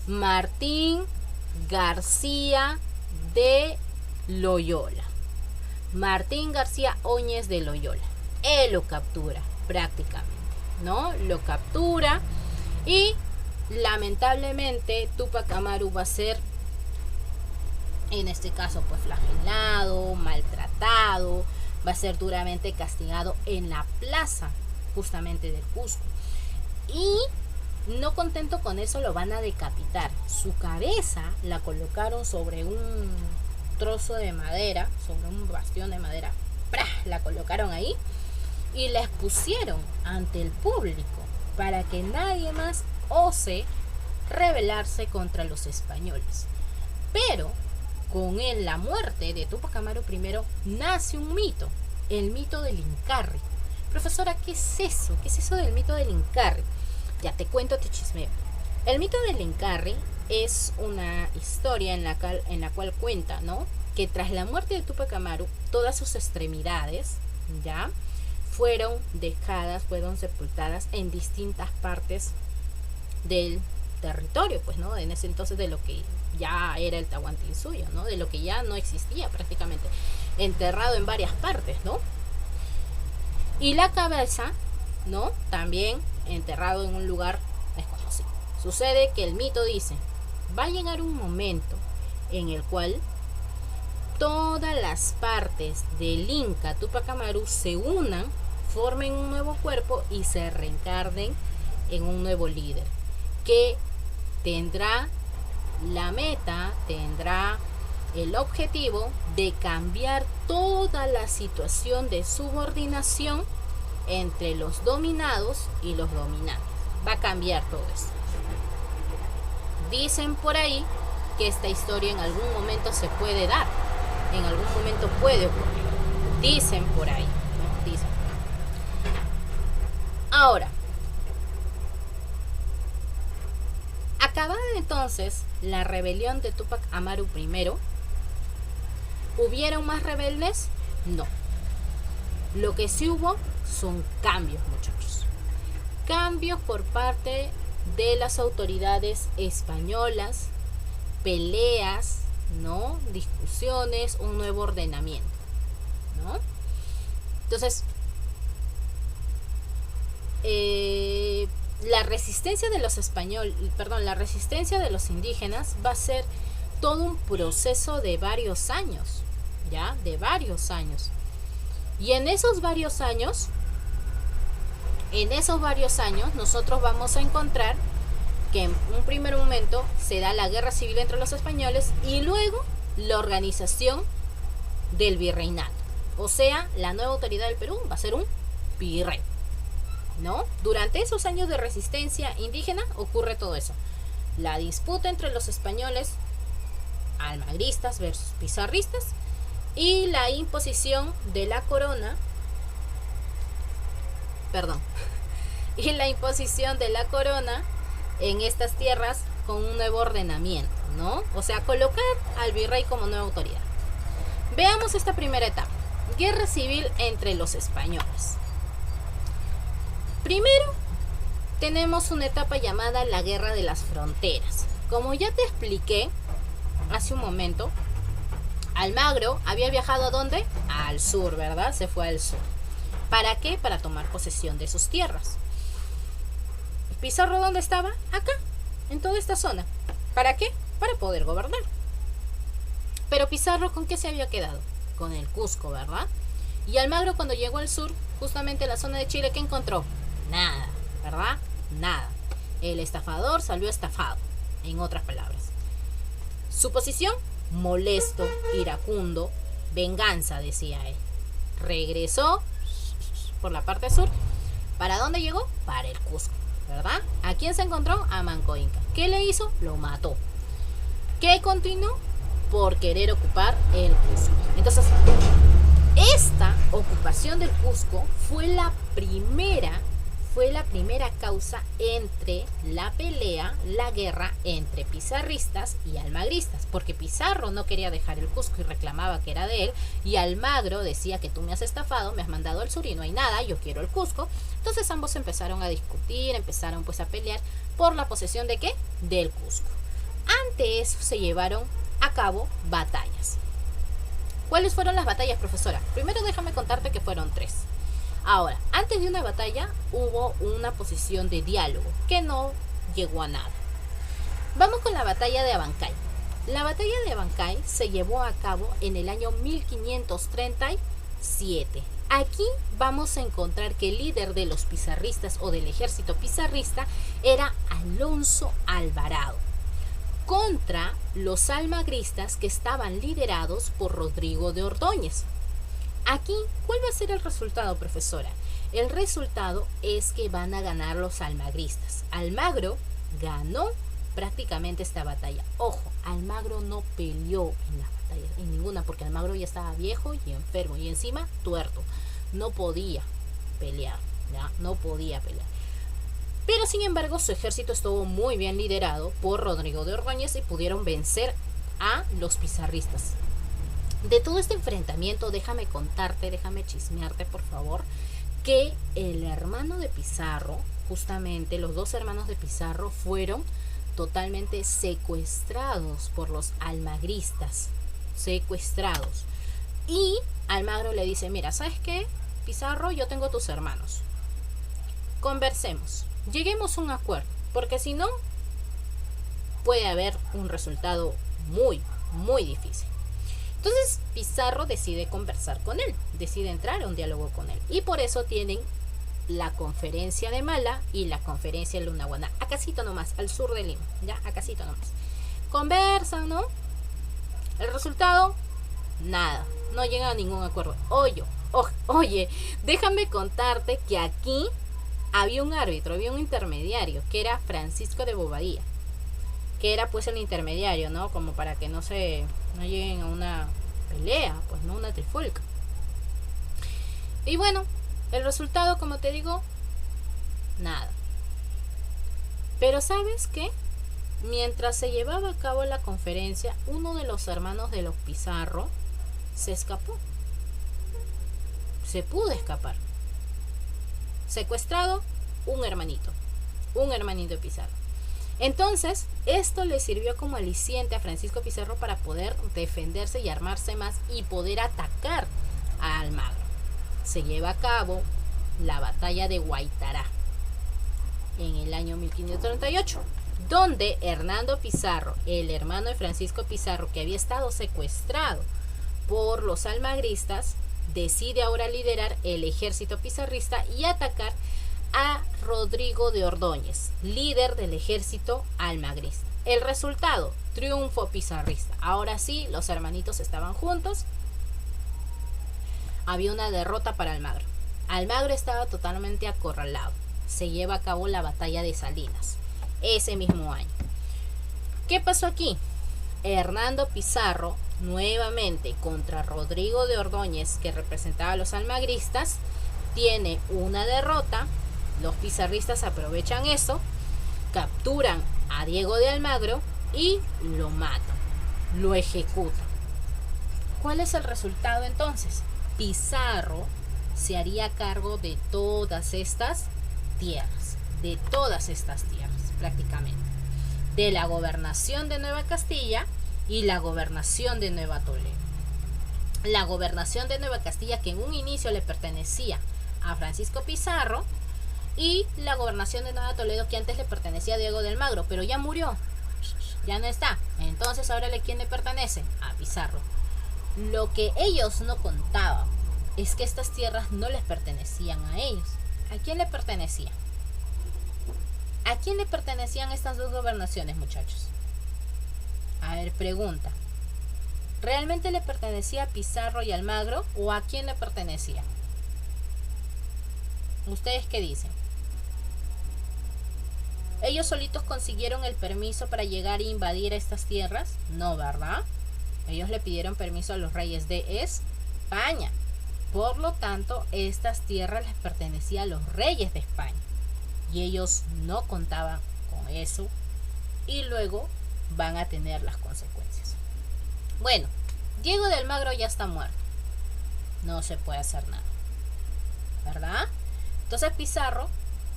Martín García de Loyola. Martín García Óñez de Loyola. Él lo captura prácticamente, ¿no? Lo captura y lamentablemente Túpac Amaru va a ser, en este caso, pues flagelado, maltratado, va a ser duramente castigado en la plaza justamente del Cusco. Y no contento con eso, lo van a decapitar. Su cabeza la colocaron sobre un trozo de madera, sobre un bastión de madera, ¡prá!, la colocaron ahí y la expusieron ante el público para que nadie más ose rebelarse contra los españoles. Pero con la muerte de Túpac Amaru I nace un mito, el mito del Incarri. Profesora, ¿qué es eso? ¿Qué es eso del mito del Incarri? Ya te cuento, te chismeo. El mito del Incarri es una historia en la cual cuenta, ¿no?, que tras la muerte de Túpac Amaru, todas sus extremidades, ¿ya?, fueron dejadas, fueron sepultadas en distintas partes del territorio, pues, ¿no?, en ese entonces de lo que ya era el Tahuantinsuyo, ¿no?, de lo que ya no existía prácticamente, enterrado en varias partes, ¿no? Y la cabeza, ¿no?, también enterrado en un lugar desconocido. Sucede que el mito dice, va a llegar un momento en el cual todas las partes del Inca Túpac Amaru se unan, formen un nuevo cuerpo y se reencarnen en un nuevo líder que tendrá la meta, tendrá el objetivo de cambiar toda la situación de subordinación entre los dominados y los dominantes. Va a cambiar todo eso. Dicen por ahí que esta historia en algún momento se puede dar, en algún momento puede ocurrir. Dicen por ahí, ¿no? Dicen por ahí. Ahora, acabada entonces la rebelión de Túpac Amaru I, ¿hubieron más rebeldes? No. Lo que sí hubo son cambios, muchachos. Cambios por parte de las autoridades españolas, peleas, ¿no?, discusiones, un nuevo ordenamiento, ¿no? Entonces, la resistencia de los españoles, la resistencia de los indígenas va a ser todo un proceso de varios años, ¿ya? De varios años. Y en esos varios años, nosotros vamos a encontrar que en un primer momento se da la guerra civil entre los españoles y luego la organización del virreinato. O sea, la nueva autoridad del Perú va a ser un virrey, ¿no? Durante esos años de resistencia indígena ocurre todo eso. La disputa entre los españoles, almagristas versus pizarristas, y la imposición de la corona, en estas tierras con un nuevo ordenamiento, ¿no? O sea, colocar al virrey como nueva autoridad. Veamos esta primera etapa. Guerra civil entre los españoles. Primero, tenemos una etapa llamada la Guerra de las Fronteras. Como ya te expliqué hace un momento, Almagro había viajado ¿a dónde? Al sur, ¿verdad? Se fue al sur. ¿Para qué? Para tomar posesión de sus tierras. ¿Pizarro dónde estaba? Acá, en toda esta zona. ¿Para qué? Para poder gobernar. Pero Pizarro, ¿con qué se había quedado? Con el Cusco, ¿verdad? Y Almagro, cuando llegó al sur, justamente en la zona de Chile, ¿qué encontró? Nada, ¿verdad? Nada. El estafador salió estafado, en otras palabras. Su posición, molesto, iracundo, venganza, decía él. Regresó por la parte sur. ¿Para dónde llegó? Para el Cusco, ¿verdad? ¿A quién se encontró? A Manco Inca. ¿Qué le hizo? Lo mató. ¿Qué continuó? Por querer ocupar el Cusco. Entonces, esta ocupación del Cusco fue la primera causa entre la pelea, la guerra entre pizarristas y almagristas, porque Pizarro no quería dejar el Cusco y reclamaba que era de él, y Almagro decía que tú me has estafado, me has mandado al sur y no hay nada, yo quiero el Cusco. Entonces ambos empezaron a discutir, empezaron pues a pelear por la posesión de ¿qué? Del Cusco. Ante eso se llevaron a cabo batallas. ¿Cuáles fueron las batallas, profesora? Primero déjame contarte que fueron 3. Ahora, antes de una batalla hubo una posición de diálogo que no llegó a nada. Vamos con la batalla de Abancay. La batalla de Abancay se llevó a cabo en el año 1537. Aquí vamos a encontrar que el líder de los pizarristas o del ejército pizarrista era Alonso Alvarado, contra los almagristas que estaban liderados por Rodrigo de Ordóñez. Aquí, ¿cuál va a ser el resultado, profesora? El resultado es que van a ganar los almagristas. Almagro ganó prácticamente esta batalla. Ojo, Almagro no peleó en las batallas, en ninguna, porque Almagro ya estaba viejo y enfermo y encima tuerto. No podía pelear, ¿ya? No podía pelear. Pero sin embargo su ejército estuvo muy bien liderado por Rodrigo de Ordóñez y pudieron vencer a los pizarristas. De todo este enfrentamiento, déjame contarte, déjame chismearte por favor, que el hermano de Pizarro, justamente los dos hermanos de Pizarro, fueron totalmente secuestrados por los almagristas, secuestrados. Y Almagro le dice, mira, ¿sabes qué? Pizarro, yo tengo tus hermanos, conversemos, lleguemos a un acuerdo, porque si no, puede haber un resultado muy, muy difícil. Entonces Pizarro decide conversar con él, decide entrar a un diálogo con él. Y por eso tienen la conferencia de Mala y la conferencia de Lunahuaná, acasito nomás, al sur de Lima, ya, acasito nomás. Conversan, ¿no? El resultado, nada, no llega a ningún acuerdo. Oye, déjame contarte que aquí había un árbitro, había un intermediario, que era Francisco de Bobadilla, que era pues el intermediario, ¿no? Como para que no lleguen a una pelea, pues no, una trifulca. Y bueno, el resultado, como te digo, nada. Pero ¿sabes qué? Mientras se llevaba a cabo la conferencia, uno de los hermanos de los Pizarro se escapó. Se pudo escapar. Secuestrado, un hermanito de Pizarro. Entonces, esto le sirvió como aliciente a Francisco Pizarro para poder defenderse y armarse más y poder atacar a Almagro. Se lleva a cabo la batalla de Guaytará en el año 1538, donde Hernando Pizarro, el hermano de Francisco Pizarro, que había estado secuestrado por los almagristas, decide ahora liderar el ejército pizarrista y atacar a Rodrigo de Ordóñez, líder del ejército almagrista. El resultado, triunfo pizarrista. Ahora sí, los hermanitos estaban juntos. Había una derrota para Almagro. Almagro estaba totalmente acorralado. Se lleva a cabo la batalla de Salinas ese mismo año. ¿Qué pasó aquí? Hernando Pizarro, nuevamente contra Rodrigo de Ordóñez, que representaba a los almagristas, tiene una derrota. Los pizarristas aprovechan eso, capturan a Diego de Almagro y lo matan, lo ejecutan. ¿Cuál es el resultado entonces? Pizarro se haría cargo de todas estas tierras, prácticamente, de la gobernación de Nueva Castilla y la gobernación de Nueva Toledo. La gobernación de Nueva Castilla, que en un inicio le pertenecía a Francisco Pizarro, y la gobernación de Nueva Toledo, que antes le pertenecía a Diego de Almagro, pero ya murió, ya no está. Entonces ahora ¿quién le pertenece? A Pizarro. Lo que ellos no contaban es que estas tierras no les pertenecían a ellos. ¿A quién le pertenecían? ¿A quién le pertenecían estas dos gobernaciones, muchachos? A ver, pregunta. ¿Realmente le pertenecía a Pizarro y Almagro o a quién le pertenecía? ¿Ustedes qué dicen? ¿Ellos solitos consiguieron el permiso para llegar e invadir estas tierras? No, ¿verdad? Ellos le pidieron permiso a los reyes de España. Por lo tanto, estas tierras les pertenecían a los reyes de España. Y ellos no contaban con eso. Y luego van a tener las consecuencias. Bueno, Diego de Almagro ya está muerto. No se puede hacer nada, ¿verdad? Entonces Pizarro,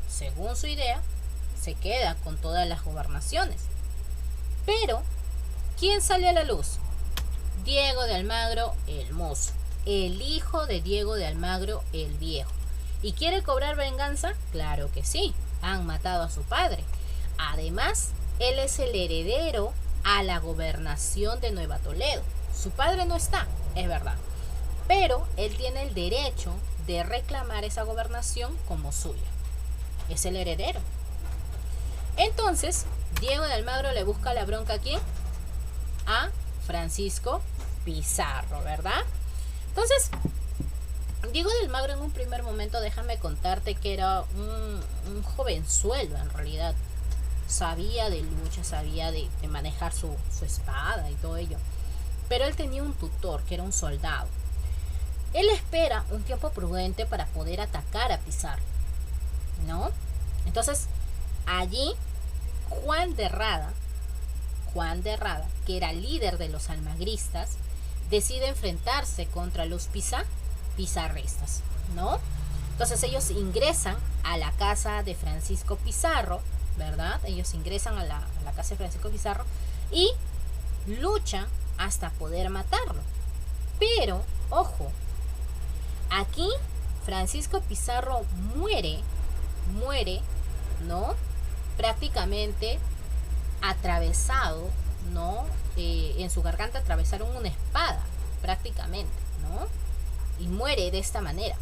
según su idea, se queda con todas las gobernaciones. Pero, ¿quién sale a la luz? Diego de Almagro el Mozo, el hijo de Diego de Almagro el Viejo. ¿Y quiere cobrar venganza? Claro que sí, han matado a su padre. Además, él es el heredero a la gobernación de Nueva Toledo. Su padre no está, es verdad, pero él tiene el derecho de reclamar esa gobernación como suya. Es el heredero. Entonces, Diego de Almagro le busca la bronca ¿a quién? A Francisco Pizarro, ¿verdad? Entonces, Diego de Almagro en un primer momento, déjame contarte que era un jovenzuelo en realidad. sabía de lucha, sabía de manejar su espada y todo ello. Pero él tenía un tutor, que era un soldado. Él espera un tiempo prudente para poder atacar a Pizarro, ¿no? Entonces, allí, Juan de Rada, que era líder de los almagristas, decide enfrentarse contra los pizarristas, ¿no? Entonces ellos ingresan a la casa de Francisco Pizarro, ¿verdad? Ellos ingresan a la casa de Francisco Pizarro y luchan hasta poder matarlo. Pero, ojo, aquí Francisco Pizarro muere, ¿no? Prácticamente atravesado, ¿no? En su garganta atravesaron una espada, prácticamente, ¿no? Y muere de esta manera,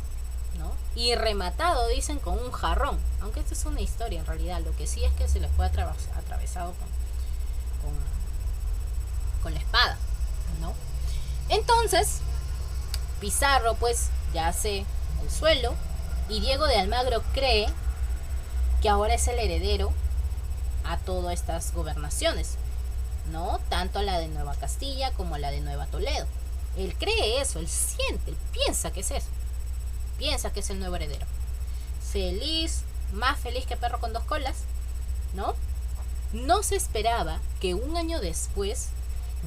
¿no? Y rematado, dicen, con un jarrón. Aunque esto es una historia en realidad. Lo que sí es que se le fue atravesado con la espada, ¿no? Entonces, Pizarro pues yace al suelo y Diego de Almagro cree que ahora es el heredero a todas estas gobernaciones, ¿no? Tanto a la de Nueva Castilla como a la de Nueva Toledo. Él cree eso, él siente, él piensa que es eso. Piensa que es el nuevo heredero. Feliz, más feliz que perro con dos colas, ¿no? No se esperaba que un año después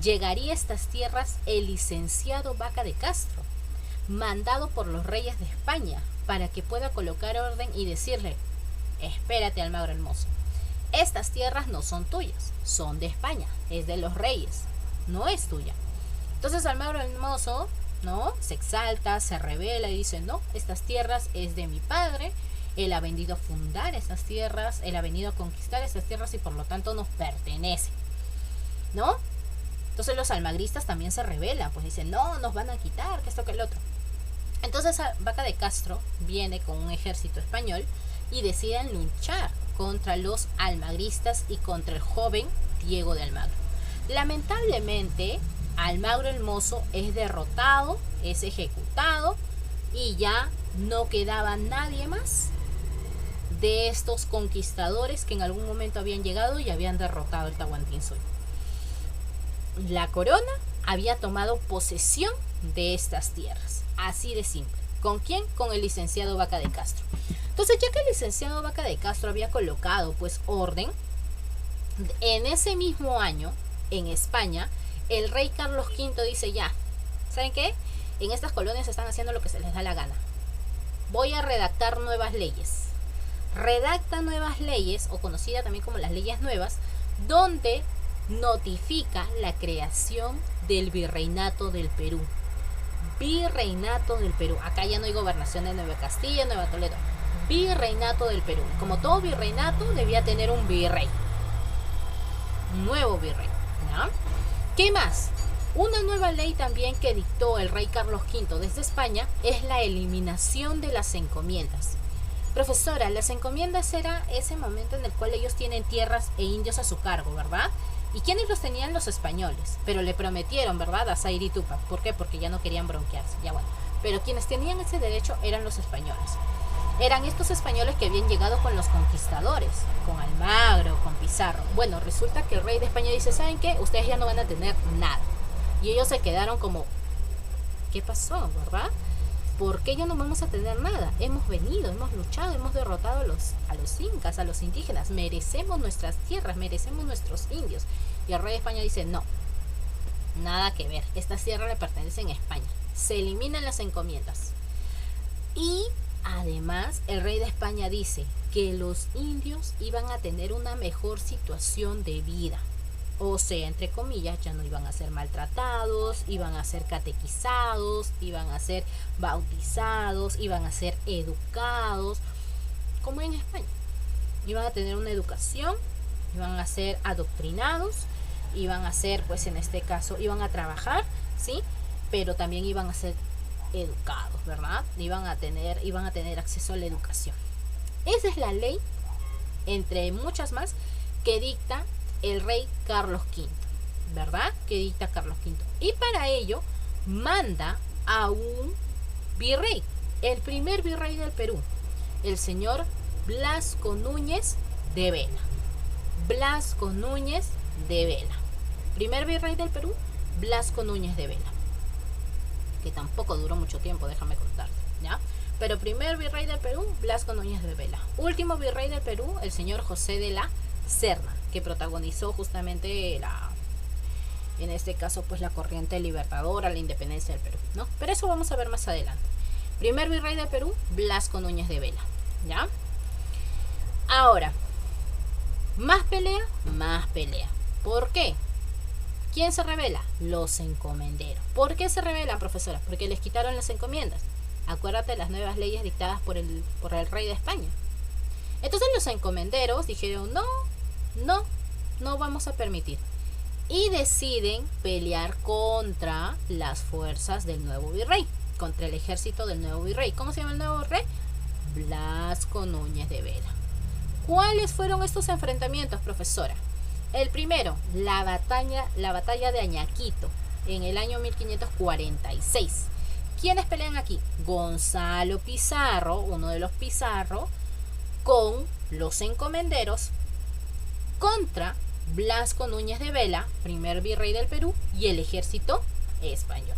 llegaría a estas tierras el licenciado Vaca de Castro, mandado por los reyes de España para que pueda colocar orden y decirle: espérate, Almagro el Mozo, estas tierras no son tuyas, son de España, es de los reyes, no es tuya. Entonces Almagro el Mozo, ¿no?, se exalta, se revela y dice: no, estas tierras es de mi padre, él ha venido a fundar estas tierras, él ha venido a conquistar estas tierras y por lo tanto nos pertenece, ¿no? Entonces los almagristas también se rebelan, pues dicen: no, nos van a quitar, que esto, que el otro. Entonces Vaca de Castro viene con un ejército español y deciden luchar contra los almagristas y contra el joven Diego de Almagro. Lamentablemente, Almagro el Mozo es derrotado, es ejecutado y ya no quedaba nadie más de estos conquistadores que en algún momento habían llegado y habían derrotado el Tahuantinsuyo. La corona había tomado posesión de estas tierras, así de simple. ¿Con quién? Con el licenciado Vaca de Castro. Entonces, ya que el licenciado Vaca de Castro había colocado pues orden, en ese mismo año, en España, el rey Carlos V dice: ya, ¿saben qué? En estas colonias están haciendo lo que se les da la gana. Voy a redactar nuevas leyes. Redacta nuevas leyes, o conocida también como las leyes nuevas, donde notifica la creación del virreinato del Perú. Virreinato del Perú. Acá ya no hay gobernación de Nueva Castilla, Nueva Toledo. Virreinato del Perú. Como todo virreinato, debía tener un virrey. Un nuevo virrey, ¿no? ¿Qué más? Una nueva ley también que dictó el rey Carlos V desde España es la eliminación de las encomiendas. Profesora, las encomiendas era ese momento en el cual ellos tienen tierras e indios a su cargo, ¿verdad? ¿Y quiénes los tenían? Los españoles. Pero le prometieron, ¿verdad?, a Zaire y Túpac. ¿Por qué? Porque ya no querían bronquearse. Ya bueno. Pero quienes tenían ese derecho eran los españoles. Eran estos españoles que habían llegado con los conquistadores, con Almagro, con Pizarro. Bueno, resulta que el rey de España dice: ¿saben qué? Ustedes ya no van a tener nada. Y ellos se quedaron como: ¿qué pasó, verdad? ¿Por qué ya no vamos a tener nada? Hemos venido, hemos luchado, hemos derrotado a los incas, a los indígenas. Merecemos nuestras tierras, merecemos nuestros indios. Y el rey de España dice: no, nada que ver. Estas tierras le pertenecen a España. Se eliminan las encomiendas. Y además, el rey de España dice que los indios iban a tener una mejor situación de vida. O sea, entre comillas, ya no iban a ser maltratados, iban a ser catequizados, iban a ser bautizados, iban a ser educados, como en España. Iban a tener una educación, iban a ser adoctrinados, iban a ser, pues en este caso, iban a trabajar, ¿sí? Pero también iban a ser educados, ¿verdad? Iban a tener acceso a la educación. Esa es la ley, entre muchas más, que dicta el rey Carlos V, ¿verdad? Que dicta Carlos V. Y para ello manda a un virrey, el primer virrey del Perú, el señor Blasco Núñez de Vela. Blasco Núñez de Vela. Primer virrey del Perú, Blasco Núñez de Vela, que tampoco duró mucho tiempo, déjame contarte, ¿ya? Pero primer virrey del Perú, Blasco Núñez de Vela. Último virrey del Perú, el señor José de la Serna, que protagonizó justamente en este caso, pues la corriente libertadora, la independencia del Perú, ¿no? Pero eso vamos a ver más adelante. Primer virrey del Perú, Blasco Núñez de Vela, ¿ya? Ahora, más pelea, más pelea. ¿Por qué? ¿Quién se rebela? Los encomenderos. ¿Por qué se rebelan, profesora? Porque les quitaron las encomiendas. Acuérdate de las nuevas leyes dictadas por el rey de España. Entonces los encomenderos dijeron, no vamos a permitir. Y deciden pelear contra las fuerzas del nuevo virrey, contra el ejército del nuevo virrey. ¿Cómo se llama el nuevo virrey? Blasco Núñez de Vela. ¿Cuáles fueron estos enfrentamientos, profesora? El primero, la batalla de Añaquito, en el año 1546. ¿Quiénes pelean aquí? Gonzalo Pizarro, uno de los Pizarro, con los encomenderos, contra Blasco Núñez de Vela, primer virrey del Perú, y el ejército español.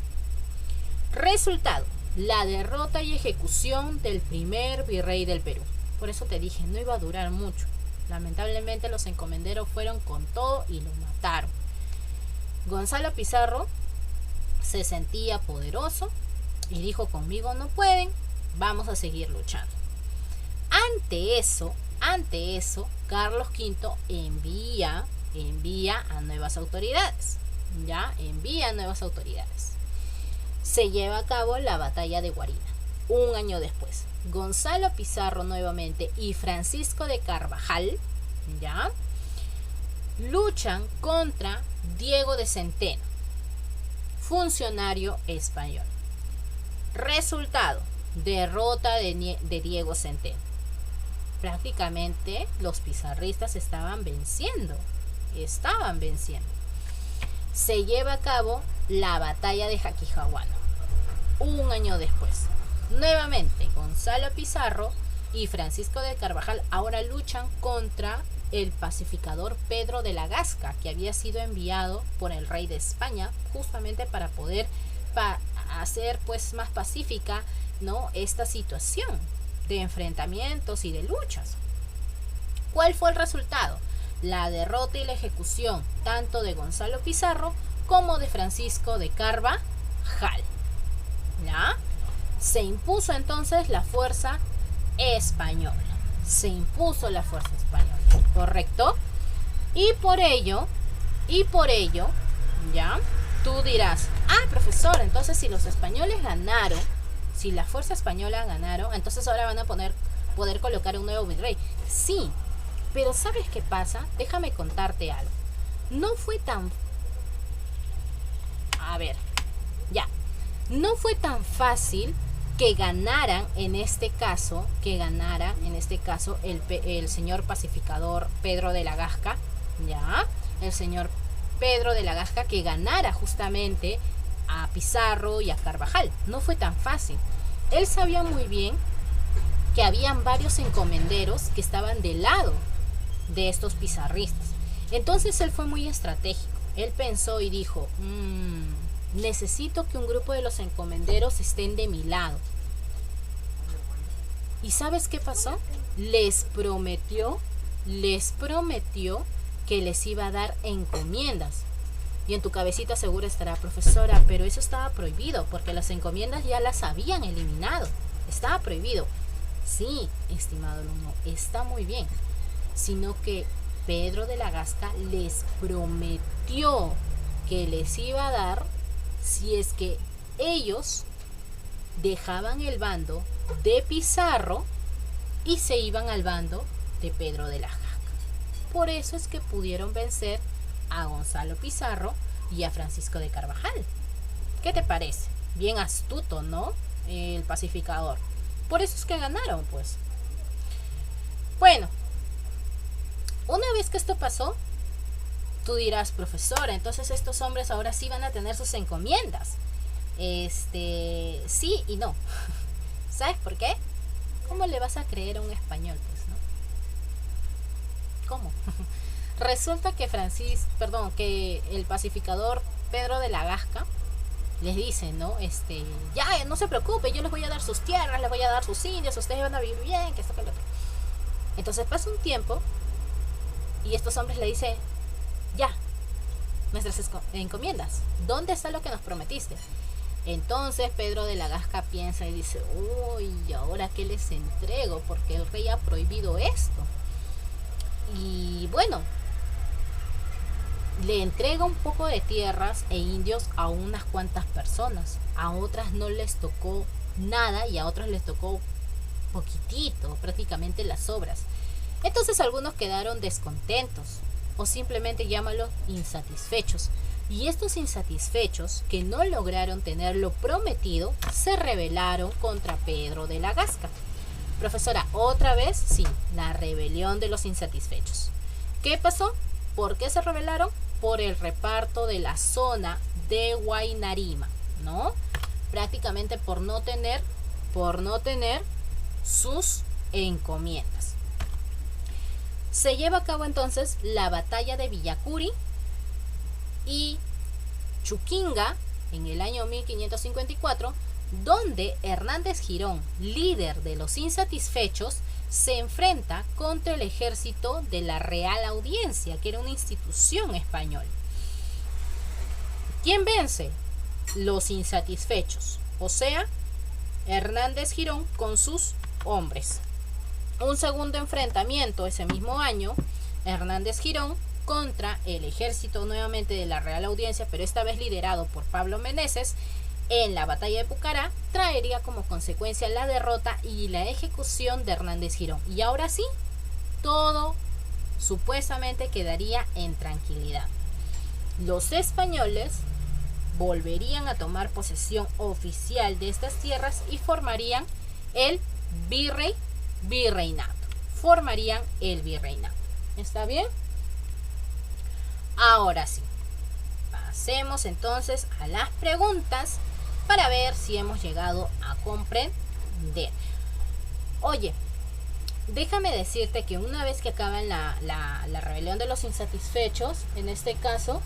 Resultado, la derrota y ejecución del primer virrey del Perú. Por eso te dije, no iba a durar mucho. Lamentablemente los encomenderos fueron con todo y lo mataron. Gonzalo Pizarro se sentía poderoso y dijo, conmigo no pueden, vamos a seguir luchando. Ante eso, Carlos V envía a nuevas autoridades. Ya, envía a nuevas autoridades. Se lleva a cabo la batalla de Guarina. Un año después, Gonzalo Pizarro nuevamente y Francisco de Carvajal, ya, luchan contra Diego de Centeno, funcionario español. Resultado, derrota de Diego Centeno. Prácticamente los pizarristas estaban venciendo. Se lleva a cabo la batalla de Jaquijahuano. Un año después, nuevamente Gonzalo Pizarro y Francisco de Carvajal ahora luchan contra el pacificador Pedro de la Gasca, que había sido enviado por el rey de España justamente para poder hacer pues más pacífica, ¿no?, esta situación de enfrentamientos y de luchas. ¿Cuál fue el resultado? La derrota y la ejecución tanto de Gonzalo Pizarro como de Francisco de Carvajal. ¿Ya? Se impuso entonces la fuerza española. ¿Correcto? Y por ello, ¿ya? Tú dirás, profesor, entonces si los españoles ganaron, si la fuerza española ganaron, entonces ahora van a poder colocar un nuevo virrey. Sí, pero ¿sabes qué pasa? Déjame contarte algo. No fue tan fácil que ganaran en este caso el señor pacificador Pedro de la Gasca, ¿ya? El señor Pedro de la Gasca, que ganara justamente a Pizarro y a Carvajal. No fue tan fácil. Él sabía muy bien que habían varios encomenderos que estaban del lado de estos pizarristas. Entonces él fue muy estratégico. Él pensó y dijo, necesito que un grupo de los encomenderos estén de mi lado. ¿Y sabes qué pasó? Les prometió que les iba a dar encomiendas. Y en tu cabecita seguro estará, profesora, pero eso estaba prohibido, porque las encomiendas ya las habían eliminado. Estaba prohibido. Sí, estimado alumno, está muy bien. Sino que Pedro de la Gasca les prometió que les iba a dar si es que ellos dejaban el bando de Pizarro y se iban al bando de Pedro de la Gasca. Por eso es que pudieron vencer a Gonzalo Pizarro y a Francisco de Carvajal. ¿Qué te parece? Bien astuto, ¿no? El pacificador. Por eso es que ganaron, pues. Bueno, una vez que esto pasó, tú dirás, profesora, entonces estos hombres ahora sí van a tener sus encomiendas. Sí y no. ¿Sabes por qué? ¿Cómo le vas a creer a un español, pues, no? ¿Cómo? Resulta que que el pacificador Pedro de la Gasca les dice, ¿no? Ya, no se preocupe, yo les voy a dar sus tierras, les voy a dar sus indios, ustedes van a vivir bien, que esto, que lo otro. Entonces pasa un tiempo y estos hombres le dicen, ya, nuestras encomiendas, ¿dónde está lo que nos prometiste? Entonces Pedro de la Gasca piensa y dice, uy, ¿y ahora qué les entrego? Porque el rey ha prohibido esto. Y bueno, le entrega un poco de tierras e indios a unas cuantas personas. A otras no les tocó nada y a otros les tocó poquitito, prácticamente las sobras. Entonces algunos quedaron descontentos o simplemente llámalo insatisfechos. Y estos insatisfechos que no lograron tener lo prometido se rebelaron contra Pedro de la Gasca. Profesora, otra vez, sí, la rebelión de los insatisfechos. ¿Qué pasó? ¿Por qué se rebelaron? Por el reparto de la zona de Huaynarima, ¿no? Prácticamente por no tener sus encomiendas. Se lleva a cabo entonces la batalla de Villacuri y Chuquinga en el año 1554, donde Hernández Girón, líder de los insatisfechos, se enfrenta contra el ejército de la Real Audiencia, que era una institución española. ¿Quién vence? Los insatisfechos, o sea, Hernández Girón con sus hombres. Un segundo enfrentamiento ese mismo año, Hernández Girón contra el ejército nuevamente de la Real Audiencia, pero esta vez liderado por Pablo Meneses, en la batalla de Pucará, traería como consecuencia la derrota y la ejecución de Hernández Girón. Y ahora sí, todo supuestamente quedaría en tranquilidad. Los españoles volverían a tomar posesión oficial de estas tierras y formarían el virreinato. Formarían el virreinato. ¿Está bien? Ahora sí, pasemos entonces a las preguntas para ver si hemos llegado a comprender. Oye, déjame decirte que una vez que acaba la rebelión de los insatisfechos, en este caso,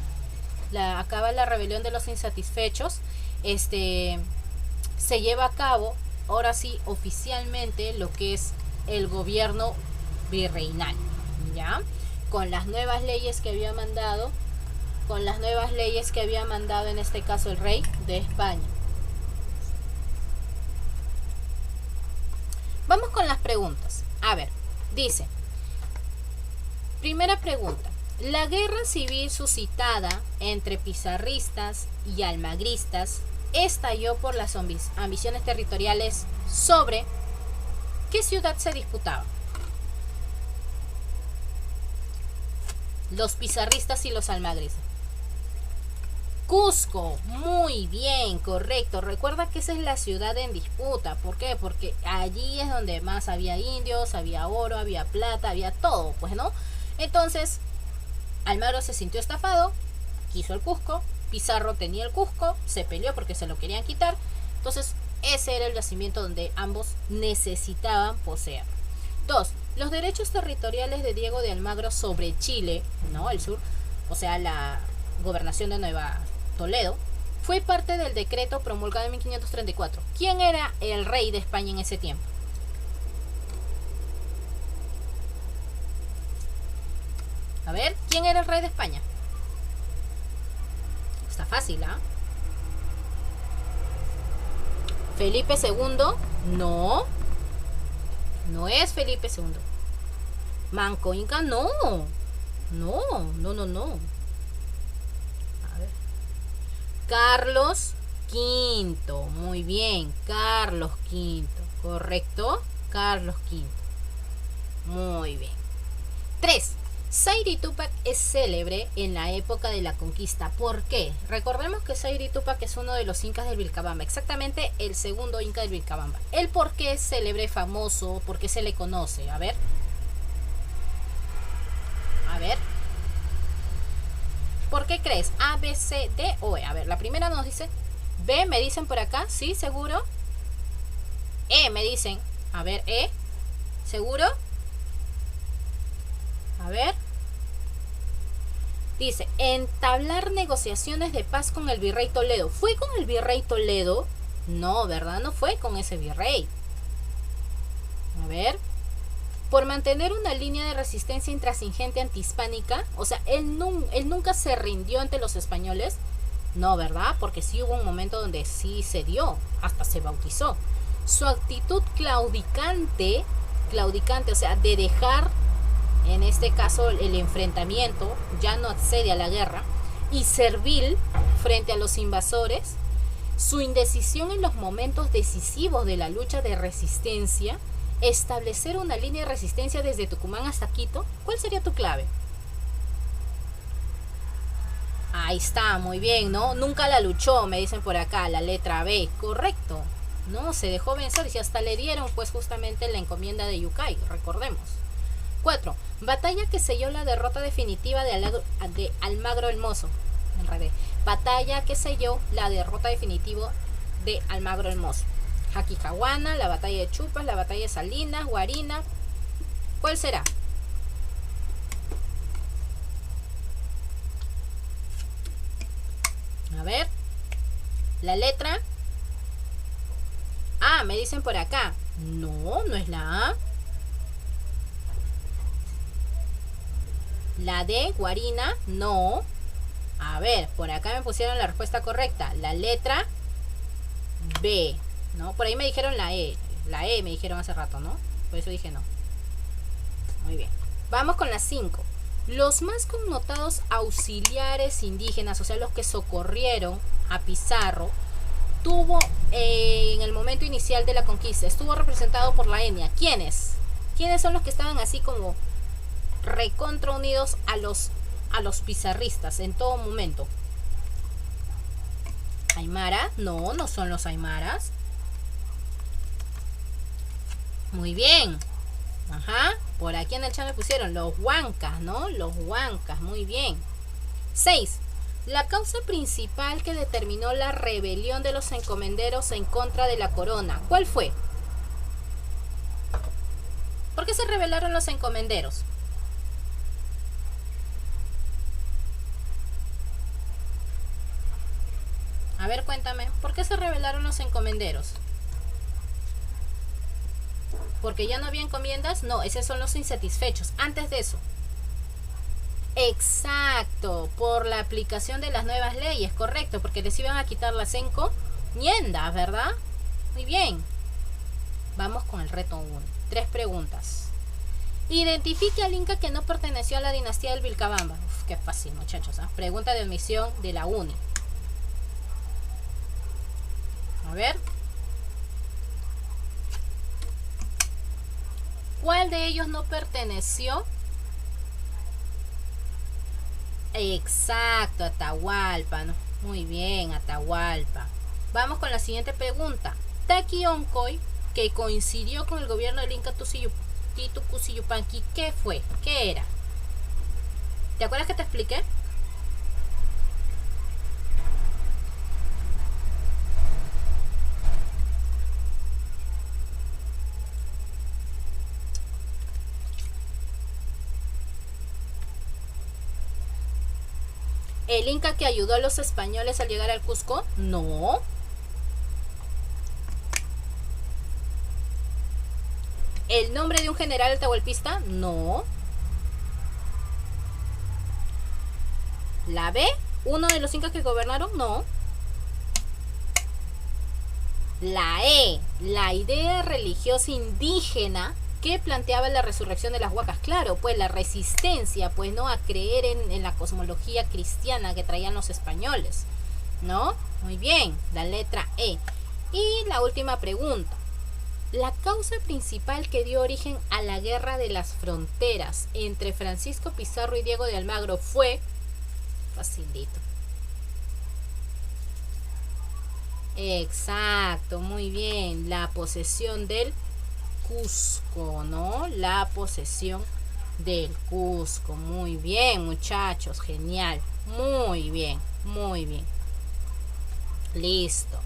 acaba la rebelión de los insatisfechos, se lleva a cabo, ahora sí, oficialmente lo que es el gobierno virreinal, ¿ya? Con las nuevas leyes que había mandado, en este caso el rey de España. Vamos con las preguntas. A ver, dice, primera pregunta, la guerra civil suscitada entre pizarristas y almagristas estalló por las ambiciones territoriales sobre ¿qué ciudad se disputaba? Los pizarristas y los almagristas. Cusco, muy bien, correcto. Recuerda que esa es la ciudad en disputa. ¿Por qué? Porque allí es donde más había indios, había oro, había plata, había todo, pues, ¿no? Entonces, Almagro se sintió estafado, quiso el Cusco, Pizarro tenía el Cusco, se peleó porque se lo querían quitar. Entonces, ese era el yacimiento donde ambos necesitaban poseer. 2. Los derechos territoriales de Diego de Almagro sobre Chile, ¿no? El sur, o sea, la gobernación de Nueva Toledo, fue parte del decreto promulgado en 1534. ¿Quién era el rey de España en ese tiempo? A ver, ¿quién era el rey de España? Está fácil, ¿ah? Felipe II, no. No es Felipe II. Manco Inca, no. No. A ver. Carlos V. Muy bien. Carlos V. ¿Correcto? Carlos V. Muy bien. 3. Sayri Tupac es célebre en la época de la conquista. ¿Por qué? Recordemos que Sayri Tupac es uno de los incas del Vilcabamba, exactamente el segundo inca del Vilcabamba. ¿El por qué es célebre, famoso? ¿Por qué se le conoce? A ver. ¿Por qué crees? A, B, C, D o E. A ver, la primera nos dice B, me dicen por acá, ¿sí? ¿Seguro? E, me dicen. A ver, E, ¿seguro? A ver. Dice, entablar negociaciones de paz con el virrey Toledo. ¿Fue con el virrey Toledo? No, ¿verdad? No fue con ese virrey. A ver. Por mantener una línea de resistencia intransigente antihispánica. O sea, él nunca se rindió ante los españoles. No, ¿verdad? Porque sí hubo un momento donde sí se dio. Hasta se bautizó. Su actitud claudicante, o sea, de dejar, en este caso, el enfrentamiento, ya no accede a la guerra, y servil frente a los invasores, su indecisión en los momentos decisivos de la lucha de resistencia, establecer una línea de resistencia desde Tucumán hasta Quito. ¿Cuál sería tu clave? Ahí está, muy bien, ¿no? Nunca la luchó, me dicen por acá, la letra B, correcto. No, se dejó vencer y hasta le dieron pues justamente la encomienda de Yucay, recordemos. 4. Batalla que selló la derrota definitiva de Almagro el Mozo. Enredé. Batalla que selló la derrota definitiva de Almagro el Mozo. Jaquijahuana, la batalla de Chupas, la batalla de Salinas, Guarina. ¿Cuál será? A ver. La letra. Ah, me dicen por acá. No, no es la A. La D, Guarina, no. A ver, por acá me pusieron la respuesta correcta. La letra B, ¿no? Por ahí me dijeron la E. La E me dijeron hace rato, ¿no? Por eso dije no. Muy bien. Vamos con la 5. Los más connotados auxiliares indígenas, o sea, los que socorrieron a Pizarro, tuvo en el momento inicial de la conquista, estuvo representado por la etnia. ¿Quiénes? ¿Quiénes son los que estaban así como recontra unidos a los pizarristas en todo momento? ¿Aymara? No, no son los aymaras. Muy bien. Ajá. Por aquí en el chat me pusieron los huancas, ¿no? Los huancas. Muy bien. 6. La causa principal que determinó la rebelión de los encomenderos en contra de la corona, ¿cuál fue? ¿Por qué se rebelaron los encomenderos? A ver, cuéntame, ¿por qué se rebelaron los encomenderos? ¿Porque ya no había encomiendas? No, esos son los insatisfechos. Antes de eso. Exacto, por la aplicación de las nuevas leyes, correcto, porque les iban a quitar las encomiendas, ¿verdad? Muy bien. Vamos con el reto 1. 3 preguntas. Identifique al inca que no perteneció a la dinastía del Vilcabamba. Uf, qué fácil, muchachos, ¿eh? Pregunta de admisión de la uni. A ver. ¿Cuál de ellos no perteneció? Exacto, Atahualpa, ¿no? Muy bien, Atahualpa. Vamos con la siguiente pregunta. Taki Oncoy, que coincidió con el gobierno del Inca Titu Cusi Yupanqui, ¿qué fue? ¿Qué era? ¿Te acuerdas que te expliqué? ¿El inca que ayudó a los españoles al llegar al Cusco? No. ¿El nombre de un general atahualpista? No. ¿La B? ¿Uno de los incas que gobernaron? No. La E, la idea religiosa indígena que planteaba la resurrección de las huacas. Claro, pues la resistencia, pues no a creer en la cosmología cristiana que traían los españoles, ¿no? Muy bien, la letra E. Y la última pregunta. La causa principal que dio origen a la guerra de las fronteras entre Francisco Pizarro y Diego de Almagro fue... Facilito. Exacto, muy bien. La posesión del Cusco, ¿no? La posesión del Cusco. Muy bien, muchachos. Genial. Muy bien, muy bien. Listo.